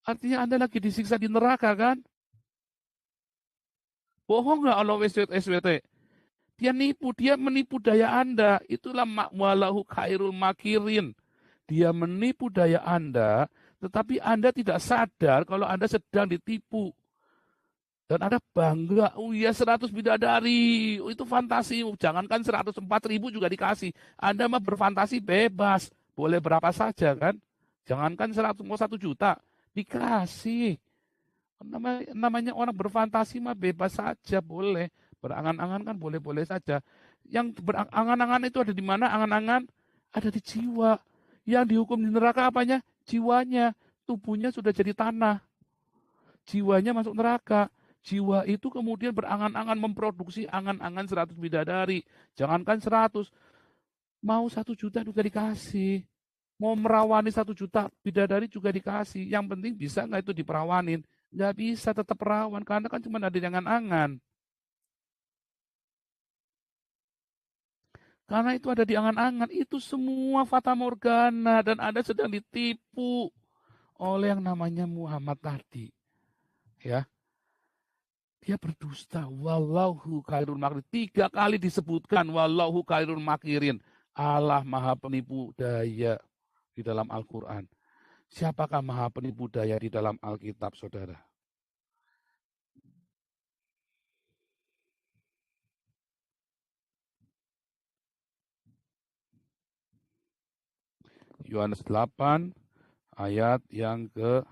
Artinya Anda lagi disiksa di neraka kan? Bohong nggak Allah SWT? Dia menipu daya Anda. Itulah walahu khairul makirin. Dia menipu daya Anda, tetapi Anda tidak sadar kalau Anda sedang ditipu. Dan Anda bangga, oh iya 100 bidadari, oh, itu fantasi, jangankan 104.000 juga dikasih. Anda mah berfantasi bebas, boleh berapa saja kan. Jangankan 100, mau 1 juta, dikasih. Namanya orang berfantasi mah bebas saja, boleh. Berangan-angan kan boleh-boleh saja. Yang berangan-angan itu ada di mana? Angan-angan ada di jiwa. Yang dihukum di neraka apanya? Jiwanya. Tubuhnya sudah jadi tanah. jiwanya masuk neraka. Jiwa itu kemudian berangan-angan memproduksi angan-angan 100 bidadari. Jangankan 100, mau 1 juta juga dikasih. Mau merawani 1 juta bidadari juga dikasih. Yang penting bisa nggak itu diperawanin? Nggak bisa, tetap perawan, karena kan cuma ada angan-angan. Karena itu ada di angan-angan, itu semua fata morgana, dan Anda sedang ditipu oleh yang namanya Muhammad tadi. Ya. Dia berdusta. Wallahu khairul makirin. 3 kali disebutkan wallahu khairul makirin. Allah maha penipu daya di dalam Al-Quran. Siapakah maha penipu daya di dalam Alkitab, saudara? Yohanes 8 ayat yang ke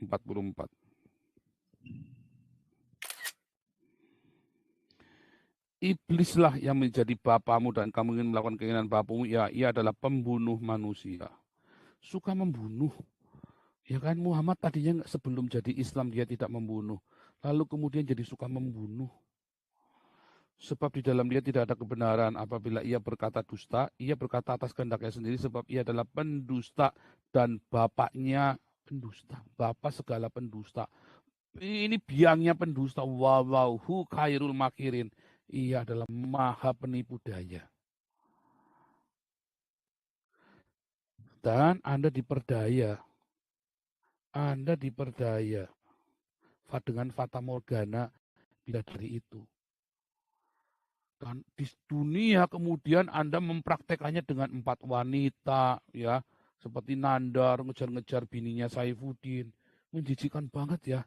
44. Iblislah yang menjadi bapamu dan kamu ingin melakukan keinginan bapamu, ya ia adalah pembunuh manusia. Suka membunuh. Ya kan, Muhammad tadinya sebelum jadi Islam dia tidak membunuh. Lalu kemudian jadi suka membunuh. Sebab di dalam dia tidak ada kebenaran. Apabila ia berkata dusta, ia berkata atas kehendaknya sendiri, sebab ia adalah pendusta dan bapaknya pendusta. Bapak segala pendusta. Ini biangnya pendusta. Wallahu khairul makirin. Ia adalah maha penipu daya. Dan Anda diperdaya. Anda diperdaya dengan fata morgana bidadari itu. Dan di dunia kemudian Anda mempraktekannya dengan 4 wanita, ya, seperti Nandar ngejar-ngejar bininya Saifuddin. Menjijikkan banget ya.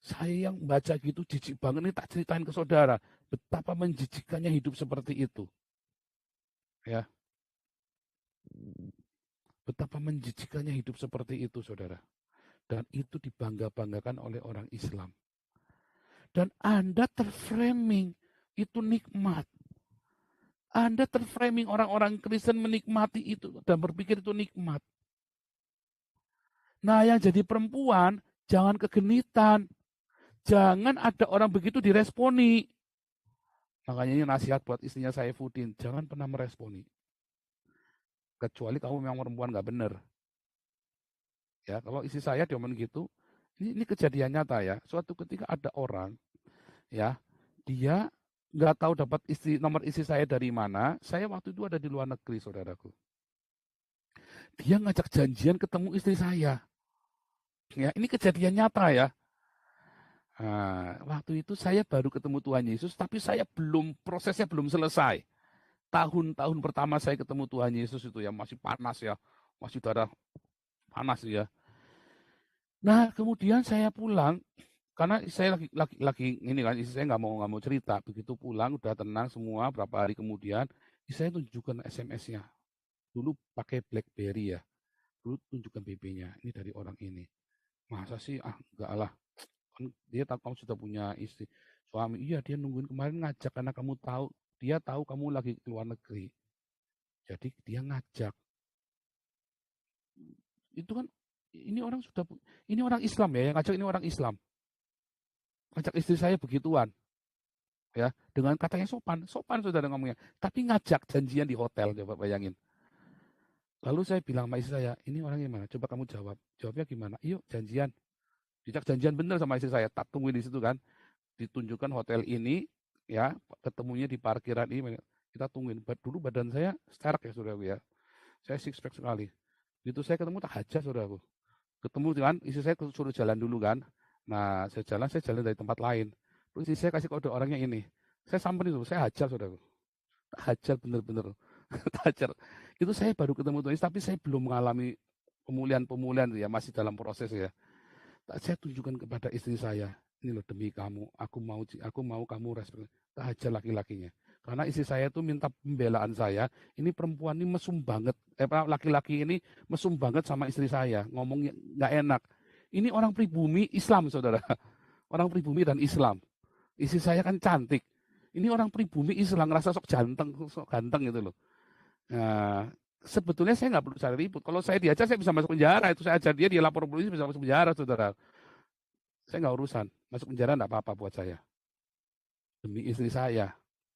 Saya yang baca gitu jijik banget, nih tak ceritain ke saudara. Betapa menjijikkannya hidup seperti itu. Ya. Betapa menjijikkannya hidup seperti itu, saudara. Dan itu dibangga-banggakan oleh orang Islam. Dan Anda terframing, itu nikmat. Anda terframing, orang-orang Kristen menikmati itu dan berpikir itu nikmat. Nah, yang jadi perempuan, jangan kegenitan. Jangan ada orang begitu diresponi. Makanya ini nasihat buat istrinya Saifuddin, jangan pernah meresponi. Kecuali kamu memang perempuan nggak benar. Ya, kalau istri saya diomongin gitu, ini kejadian nyata ya. Suatu ketika ada orang, ya, dia nggak tahu dapat nomor istri saya dari mana. Saya waktu itu ada di luar negeri, saudaraku. Dia ngajak janjian ketemu istri saya. Ya, ini kejadian nyata ya. Nah, waktu itu saya baru ketemu Tuhan Yesus, tapi prosesnya belum selesai. Tahun-tahun pertama saya ketemu Tuhan Yesus itu ya masih panas ya, masih darah panas ya. Nah, kemudian saya pulang karena saya lagi ini kan, istri saya nggak mau cerita. Begitu pulang udah tenang semua. Berapa hari kemudian, istri saya tunjukkan SMS-nya. Dulu pakai BlackBerry ya. Dulu tunjukkan BB-nya. Ini dari orang ini. Masa sih? Enggak lah. Kan dia tahu kamu sudah punya istri, suami. Iya, dia nungguin kemarin ngajak karena dia tahu kamu lagi ke luar negeri. Jadi dia ngajak. Itu kan ini orang Islam ya, yang ngajak ini orang Islam. Ngajak istri saya begituan. Ya, dengan katanya sopan saudara ngomongnya. Tapi ngajak janjian di hotel, coba bayangin. Lalu saya bilang sama istri saya, ini orangnya gimana? Coba kamu jawab. Jawabnya gimana? Yuk janjian. Dijak janjian bener sama istri saya, tak tungguin di situ kan. Ditunjukkan hotel ini, ya, ketemunya di parkiran ini, kita tungguin. Dulu badan saya sterk ya saudaraku ya. Saya six pack sekali. Itu saya ketemu tak hajar saudaraku. Ketemu kan, istri saya suruh jalan dulu kan. Nah, saya jalan dari tempat lain. Terus istri saya kasih kode orangnya ini. Saya samperin dulu, saya hajar saudaraku. Hajar bener-bener. Hajar. Itu saya baru ketemu Tuhan, tapi saya belum mengalami pemulihan ya, masih dalam proses ya. Saya tunjukkan kepada istri saya, ini loh demi kamu, aku mau kamu respect. Tak hajar laki-lakinya. Karena istri saya itu minta pembelaan saya, ini perempuan ini mesum banget, laki-laki ini mesum banget sama istri saya, ngomongnya nggak enak. Ini orang pribumi Islam, saudara. Orang pribumi dan Islam. Istri saya kan cantik. Ini orang pribumi Islam, ngerasa sok ganteng gitu loh. Nah, sebetulnya saya nggak perlu cari ribut. Kalau saya diajar, saya bisa masuk penjara. Itu saya ajar dia lapor polisi, bisa masuk penjara, saudara. Saya nggak urusan. Masuk penjara nggak apa-apa buat saya. Demi istri saya.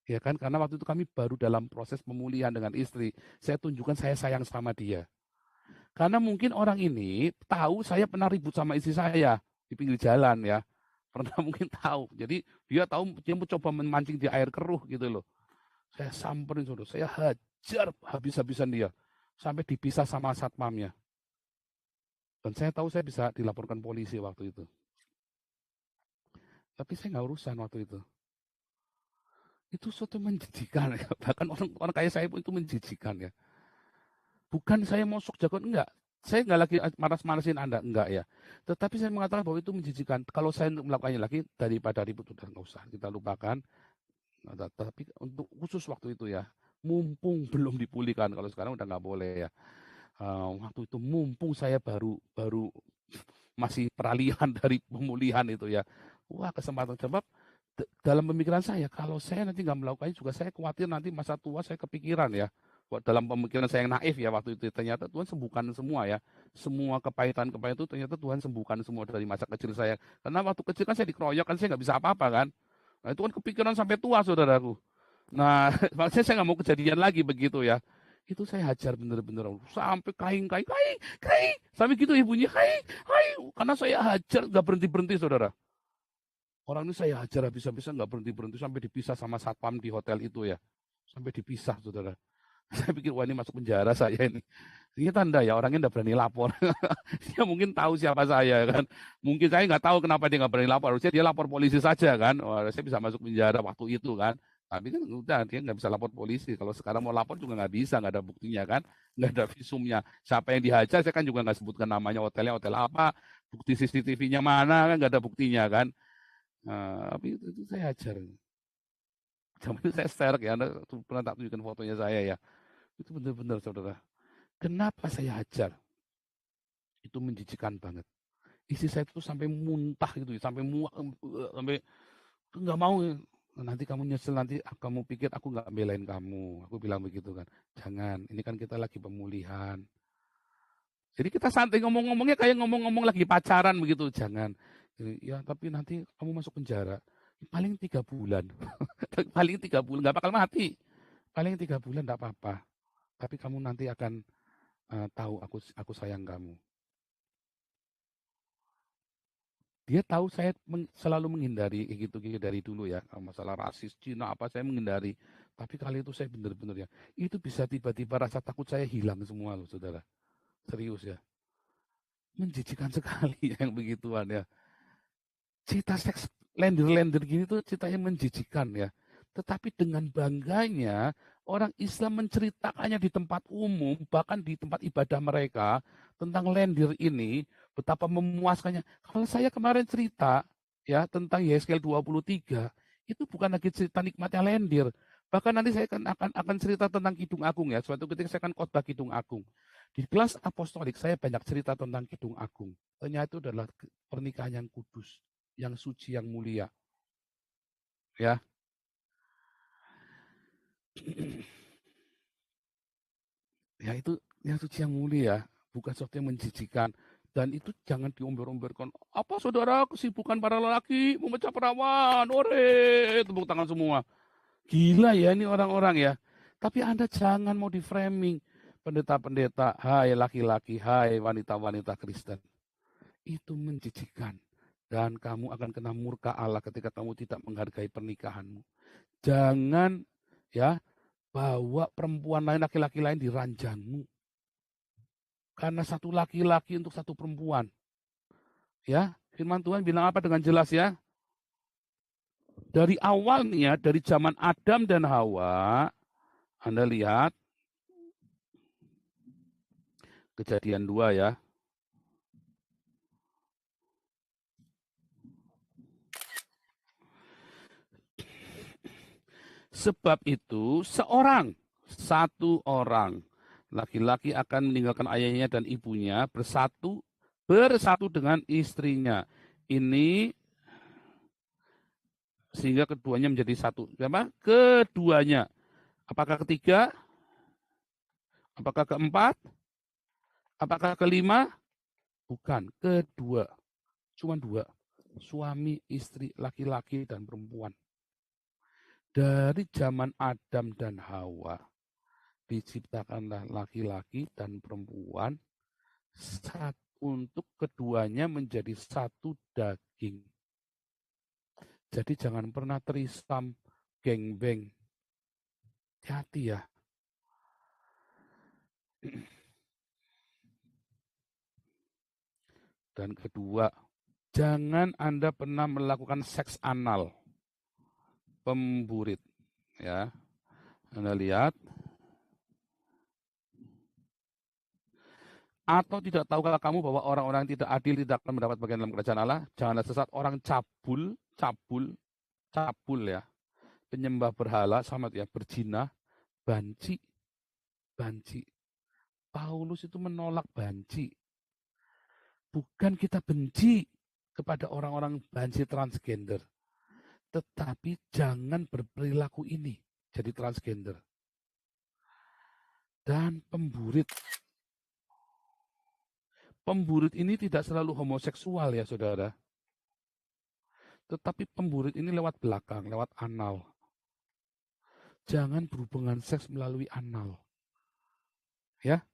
Ya kan, karena waktu itu kami baru dalam proses pemulihan dengan istri. Saya tunjukkan saya sayang sama dia. Karena mungkin orang ini tahu saya pernah ribut sama istri saya di pinggir jalan ya. Pernah mungkin tahu. Jadi dia tahu, dia mencoba memancing di air keruh gitu loh. Saya samperin, saudara. Saya hajar habis-habisan dia. Sampai dipisah sama satpamnya. Dan saya tahu saya bisa dilaporkan polisi waktu itu. Tapi saya nggak urusan waktu itu. Itu suatu menjijikan ya. Bahkan orang kayak saya pun itu menjijikan ya. Bukan saya mau sok jagoan, enggak. Saya enggak lagi manas-manasin Anda, enggak ya. Tetapi saya mengatakan bahwa itu menjijikan. Kalau saya melakukannya lagi, daripada ribut, udah enggak usah. Kita lupakan. Tapi untuk khusus waktu itu ya, mumpung belum dipulihkan. Kalau sekarang udah enggak boleh ya. Waktu itu mumpung saya baru masih peralihan dari pemulihan itu ya. Wah, kesempatan. Sebab dalam pemikiran saya, kalau saya nanti nggak melakukannya juga, saya khawatir nanti masa tua saya kepikiran ya. Dalam pemikiran saya yang naif ya waktu itu, ternyata Tuhan sembuhkan semua ya. Semua kepahitan-kepahitan itu ternyata Tuhan sembuhkan semua dari masa kecil saya. Karena waktu kecil kan saya dikeroyok, kan saya nggak bisa apa-apa kan. Nah itu kan kepikiran sampai tua, saudaraku. Nah, maksudnya saya nggak mau kejadian lagi begitu ya. Itu saya hajar bener-bener sampai kaing. Sampai gitu ibunya kaing. Karena saya hajar nggak berhenti-berhenti, saudara. Orang ini saya hajar habis-habisan nggak berhenti-berhenti sampai dipisah sama satpam di hotel itu ya. Sampai dipisah, saudara. Saya pikir, wah ini masuk penjara saya ini. Ternyata enggak ya, orangnya enggak berani lapor. Dia mungkin tahu siapa saya kan. Mungkin saya nggak tahu kenapa dia nggak berani lapor. Harusnya dia lapor polisi saja kan. Wah, saya bisa masuk penjara waktu itu kan. Tapi kan udah, dia nggak bisa lapor polisi. Kalau sekarang mau lapor juga nggak bisa, nggak ada buktinya kan. Nggak ada visumnya. Siapa yang dihajar, saya kan juga nggak sebutkan namanya, hotelnya hotel apa. Bukti CCTV-nya mana, kan nggak ada buktinya kan. Tapi itu saya hajar. Zaman itu saya sterek ya, Anda pernah tak tunjukkan fotonya saya ya. Itu benar-benar, saudara. Kenapa saya hajar? Itu menjijikan banget. Istri saya itu sampai muntah gitu, sampai muak, sampai nggak mau. Nanti kamu nyesel, nanti kamu pikir aku nggak belain kamu. Aku bilang begitu kan. Jangan, ini kan kita lagi pemulihan. Jadi kita santai ngomong-ngomongnya kayak ngomong-ngomong lagi pacaran begitu. Jangan. Ya, tapi nanti kamu masuk penjara. Paling 3 bulan. Paling 3 bulan, nggak bakal mati. Paling 3 bulan nggak apa-apa. Tapi kamu nanti akan tahu aku sayang kamu. Dia tahu saya selalu menghindari gitu dari dulu ya, masalah rasis Cina apa saya menghindari. Tapi kali itu saya benar-benar ya, itu bisa tiba-tiba rasa takut saya hilang semua loh, saudara. Serius ya, menjijikan sekali yang begituan ya. Cerita seks lender-lender gini tuh ceritanya menjijikan ya. Tetapi dengan bangganya orang Islam menceritakannya di tempat umum, bahkan di tempat ibadah mereka, tentang lendir ini, betapa memuaskannya. Kalau saya kemarin cerita ya tentang Yeskel 23, itu bukan lagi cerita nikmatnya lendir. Bahkan nanti saya akan cerita tentang Kidung Agung ya. Suatu ketika saya akan khotbah Kidung Agung. Di kelas apostolik saya banyak cerita tentang Kidung Agung. Ternyata itu adalah pernikahan yang kudus, yang suci, yang mulia. Ya. Ya itu yang suci yang mulia, bukan sesuatu yang menjijikan. Dan itu jangan diomber-omberkan. Apa saudara kesibukan para lelaki memecah perawan? Ore, tepuk tangan semua. Gila ya ini orang-orang ya. Tapi Anda jangan mau di framing. Pendeta-pendeta, hai laki-laki, hai wanita-wanita Kristen. Itu menjijikan. Dan kamu akan kena murka Allah ketika kamu tidak menghargai pernikahanmu. Jangan ya bawa perempuan lain, laki-laki lain di ranjangmu. Karena satu laki-laki untuk satu perempuan. Ya, firman Tuhan bilang apa dengan jelas ya? Dari awalnya, dari zaman Adam dan Hawa, Anda lihat, Kejadian 2 ya. Sebab itu, satu orang, laki-laki akan meninggalkan ayahnya dan ibunya, bersatu dengan istrinya. Ini sehingga keduanya menjadi satu. Apa? Keduanya. Apakah ketiga? Apakah keempat? Apakah kelima? Bukan. Kedua. Cuma dua. Suami, istri, laki-laki, dan perempuan. Dari zaman Adam dan Hawa, diciptakanlah laki-laki dan perempuan untuk keduanya menjadi satu daging. Jadi jangan pernah terisam gengbeng. Hati-hati ya. Dan kedua, jangan Anda pernah melakukan seks anal. Pemburit. Ya. Anda lihat. Atau tidak tahukah kamu bahwa orang-orang yang tidak adil tidak akan mendapat bagian dalam kerajaan Allah? Janganlah sesat orang cabul ya. Penyembah berhala, sama ya, berzina, banci. Paulus itu menolak banci. Bukan kita benci kepada orang-orang banci transgender. Tetapi jangan berperilaku ini jadi transgender. Dan pemburit. Pemburit ini tidak selalu homoseksual ya saudara. Tetapi pemburit ini lewat belakang, lewat anal. Jangan berhubungan seks melalui anal. Ya.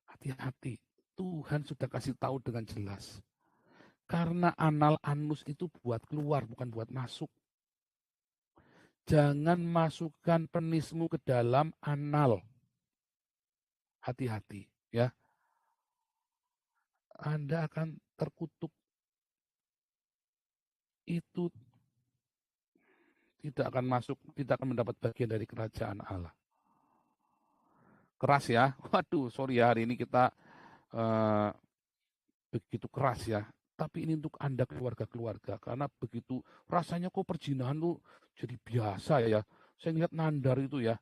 Hati-hati. Tuhan sudah kasih tahu dengan jelas. Karena anal anus itu buat keluar, bukan buat masuk. Jangan masukkan penismu ke dalam anal. Hati-hati, ya. Anda akan terkutuk. Itu tidak akan masuk, tidak akan mendapat bagian dari kerajaan Allah. Keras ya. Waduh, sorry ya, hari ini kita begitu keras ya. Tapi ini untuk Anda keluarga-keluarga. Karena begitu rasanya kok perzinahan tuh jadi biasa ya. Saya lihat Nandar itu ya.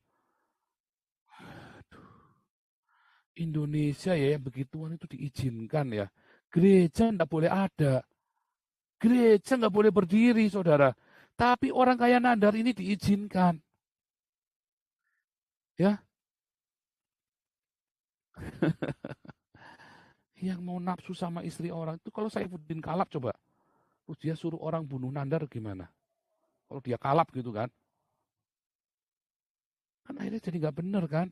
Indonesia ya yang begituan itu diizinkan ya. Gereja enggak boleh ada. Gereja enggak boleh berdiri, saudara. Tapi orang kaya Nandar ini diizinkan. Ya. Yang mau nafsu sama istri orang itu kalau Saifuddin kalap coba. Terus dia suruh orang bunuh Nandar gimana? Kalau dia kalap gitu kan. Kan akhirnya jadi nggak benar kan.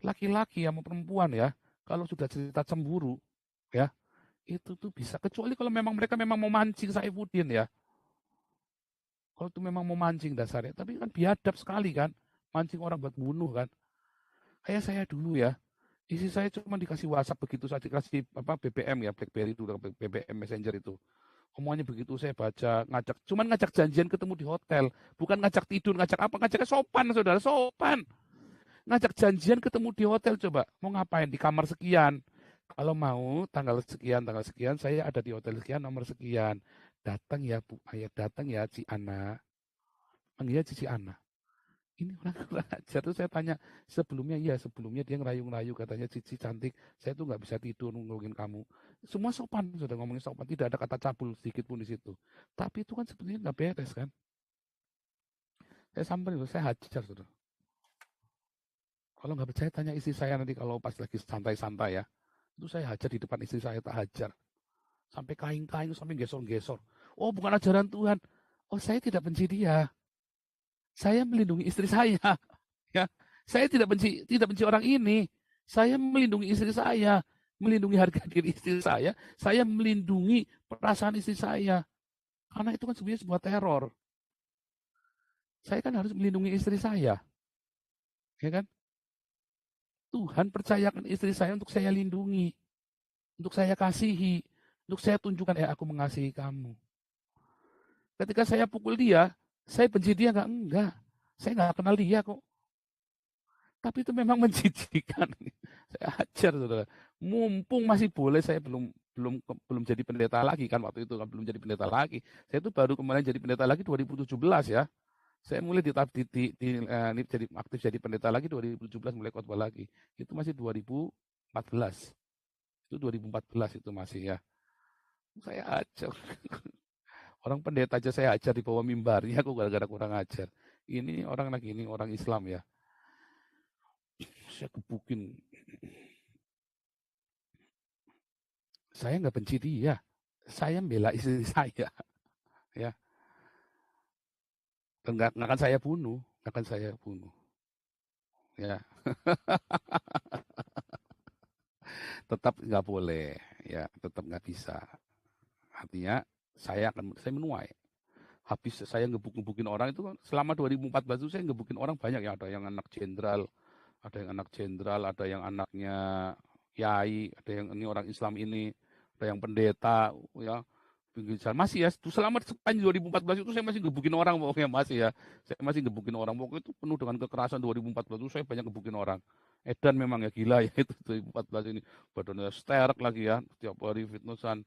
Laki-laki sama perempuan ya, kalau sudah cerita cemburu, ya, itu tuh bisa. Kecuali kalau memang mereka memang mau mancing Saifuddin ya. Kalau itu memang mau mancing dasarnya. Tapi kan biadab sekali kan. Mancing orang buat bunuh kan. Kayak saya dulu ya. Isi saya cuma dikasih WhatsApp begitu saja. Dikasih BBM ya. BlackBerry itu. BBM Messenger itu. Omongannya begitu saya baca. Cuman ngajak janjian ketemu di hotel. Bukan ngajak tidur. Ngajak apa? Ngajaknya sopan saudara. Sopan. Ngajak janjian ketemu di hotel coba. Mau ngapain? Di kamar sekian. Kalau mau tanggal sekian saya ada di hotel sekian nomor sekian. Datang ya Bu, ayah datang ya Ci Ana. Panggilnya Cici Ana. Ini orang kurang ajar tuh saya tanya sebelumnya dia ngerayu-ngerayu katanya Cici cantik. Saya tuh nggak bisa tidur ngomongin kamu. Semua sopan sudah ngomongin sopan, tidak ada kata cabul sedikit pun di situ. Tapi itu kan sebenarnya nggak beres kan. Saya samperin, saya hajar sudah. Kalau nggak percaya tanya istri saya nanti kalau pas lagi santai-santai ya. Itu saya hajar di depan istri saya, tak hajar. Sampai kain-kain, sampai gesor-gesor. Oh bukan ajaran Tuhan. Oh saya tidak benci dia. Saya melindungi istri saya. Ya, saya tidak benci orang ini. Saya melindungi istri saya. Melindungi harga diri istri saya. Saya melindungi perasaan istri saya. Karena itu kan sebenarnya sebuah teror. Saya kan harus melindungi istri saya. Ya kan? Tuhan percayakan istri saya untuk saya lindungi, untuk saya kasihi, untuk saya tunjukkan aku mengasihi kamu. Ketika saya pukul dia, saya benci dia enggak. Saya nggak kenal dia kok. Tapi itu memang menjijikan. Saya ajar saudara. Mumpung masih boleh, saya belum jadi pendeta lagi kan waktu itu kan belum jadi pendeta lagi. Saya itu baru kemarin jadi pendeta lagi 2017 ya. Saya mulai jadi aktif jadi pendeta lagi 2017 mulai khotbah lagi. Itu masih 2014. Itu 2014 itu masih ya. Saya ajar. Orang pendeta aja saya ajar di bawah mimbarnya aku gara-gara kurang ajar. Ini orang Islam ya. saya gebukin. Saya nggak benci dia, saya membela istri saya, ya. Nggak akan saya bunuh, ya. Tetap nggak boleh, ya, tetap nggak bisa. Artinya saya menuai. Habis saya ngebuk-ngebukin orang itu kan selama 2014 itu saya ngebukin orang banyak ya, ada yang anak jenderal, ada yang anaknya kiai, ada yang ini orang Islam ini, ada yang pendeta, ya. Masih ya, selama sepanjang 2014 itu saya masih ngebukin orang pokoknya masih ya. Saya masih ngebukin orang pokoknya itu penuh dengan kekerasan 2014 itu saya banyak ngebukin orang. Edan memang ya gila ya itu 2014 ini. Badannya sterek lagi ya, setiap hari fitnessan.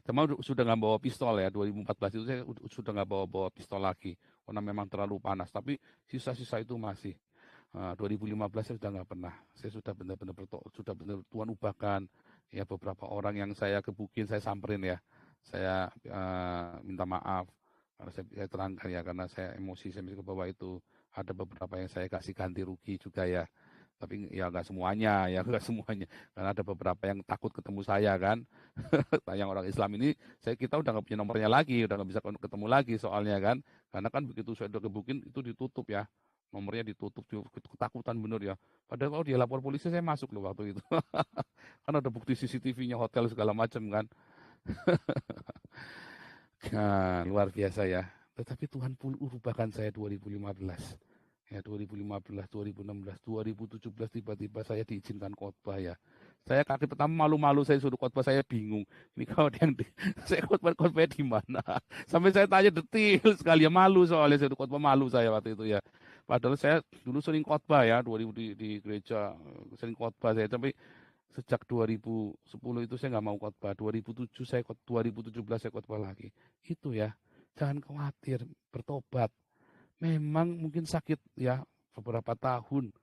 Cuma sudah nggak bawa pistol ya, 2014 itu saya sudah nggak bawa pistol lagi karena memang terlalu panas. Tapi sisa-sisa itu masih. 2015 saya sudah nggak pernah. Saya sudah benar-benar Tuhan ubahkan ya beberapa orang yang saya gebukin, saya samperin ya. Saya minta maaf karena saya terangkan ya karena saya emosi saya ke bawah itu. Ada beberapa yang saya kasih ganti rugi juga ya. Tapi ya nggak semuanya, karena ada beberapa yang takut ketemu saya kan. Yang orang Islam ini kita udah nggak punya nomornya lagi, udah nggak bisa ketemu lagi soalnya kan, karena kan begitu saya udah gebukin itu ditutup ya, nomornya ditutup, ketakutan bener ya. Padahal kalau dia lapor polisi saya masuk loh waktu itu. Kan ada bukti CCTV-nya hotel segala macam kan. Nah, luar biasa ya. Tetapi Tuhan ubahkan saya 2015. Ya 2015, 2016, 2017 tiba-tiba saya diizinkan khotbah ya. Saya kaki pertama malu-malu saya suruh khotbah, saya bingung. Ini kalau yang saya khotbahnya di mana? Sampai saya tanya detail sekali ya, malu soalnya saya khotbah, malu saya waktu itu ya. Padahal saya dulu sering khotbah ya, 2000 di gereja sering khotbah saya, tapi sejak 2010 itu saya nggak mau khotbah. 2017 saya khotbah lagi. Itu ya. Jangan khawatir, bertobat. Memang mungkin sakit ya beberapa tahun.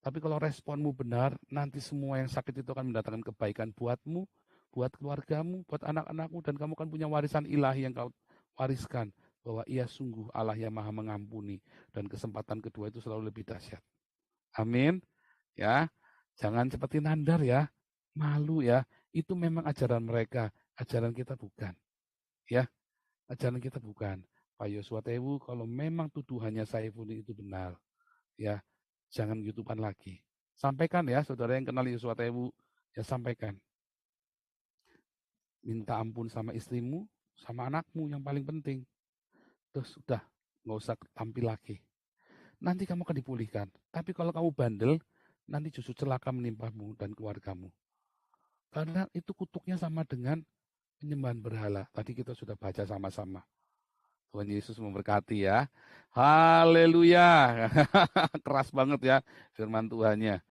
Tapi kalau responmu benar, nanti semua yang sakit itu akan mendatangkan kebaikan buatmu, buat keluargamu, buat anak-anakmu, dan kamu kan punya warisan ilahi yang kau wariskan. Bahwa ia sungguh Allah yang maha mengampuni. Dan kesempatan kedua itu selalu lebih dahsyat. Amin. Ya, jangan seperti Nandar ya. Malu ya. Itu memang ajaran mereka. Ajaran kita bukan. Ya, ajaran kita bukan. Pak Yosua Tewu, kalau memang tuduhannya Saifuli itu benar, ya jangan YouTubean lagi. Sampaikan ya, saudara yang kenal Yosua Tewu, ya sampaikan. Minta ampun sama istrimu, sama anakmu yang paling penting. Terus udah, nggak usah tampil lagi. Nanti kamu akan dipulihkan. Tapi kalau kamu bandel, nanti justru celaka menimpamu dan keluargamu. Karena itu kutuknya sama dengan penyembahan berhala. Tadi kita sudah baca sama-sama. Tuhan Yesus memberkati ya. Haleluya. Keras banget ya firman Tuhannya.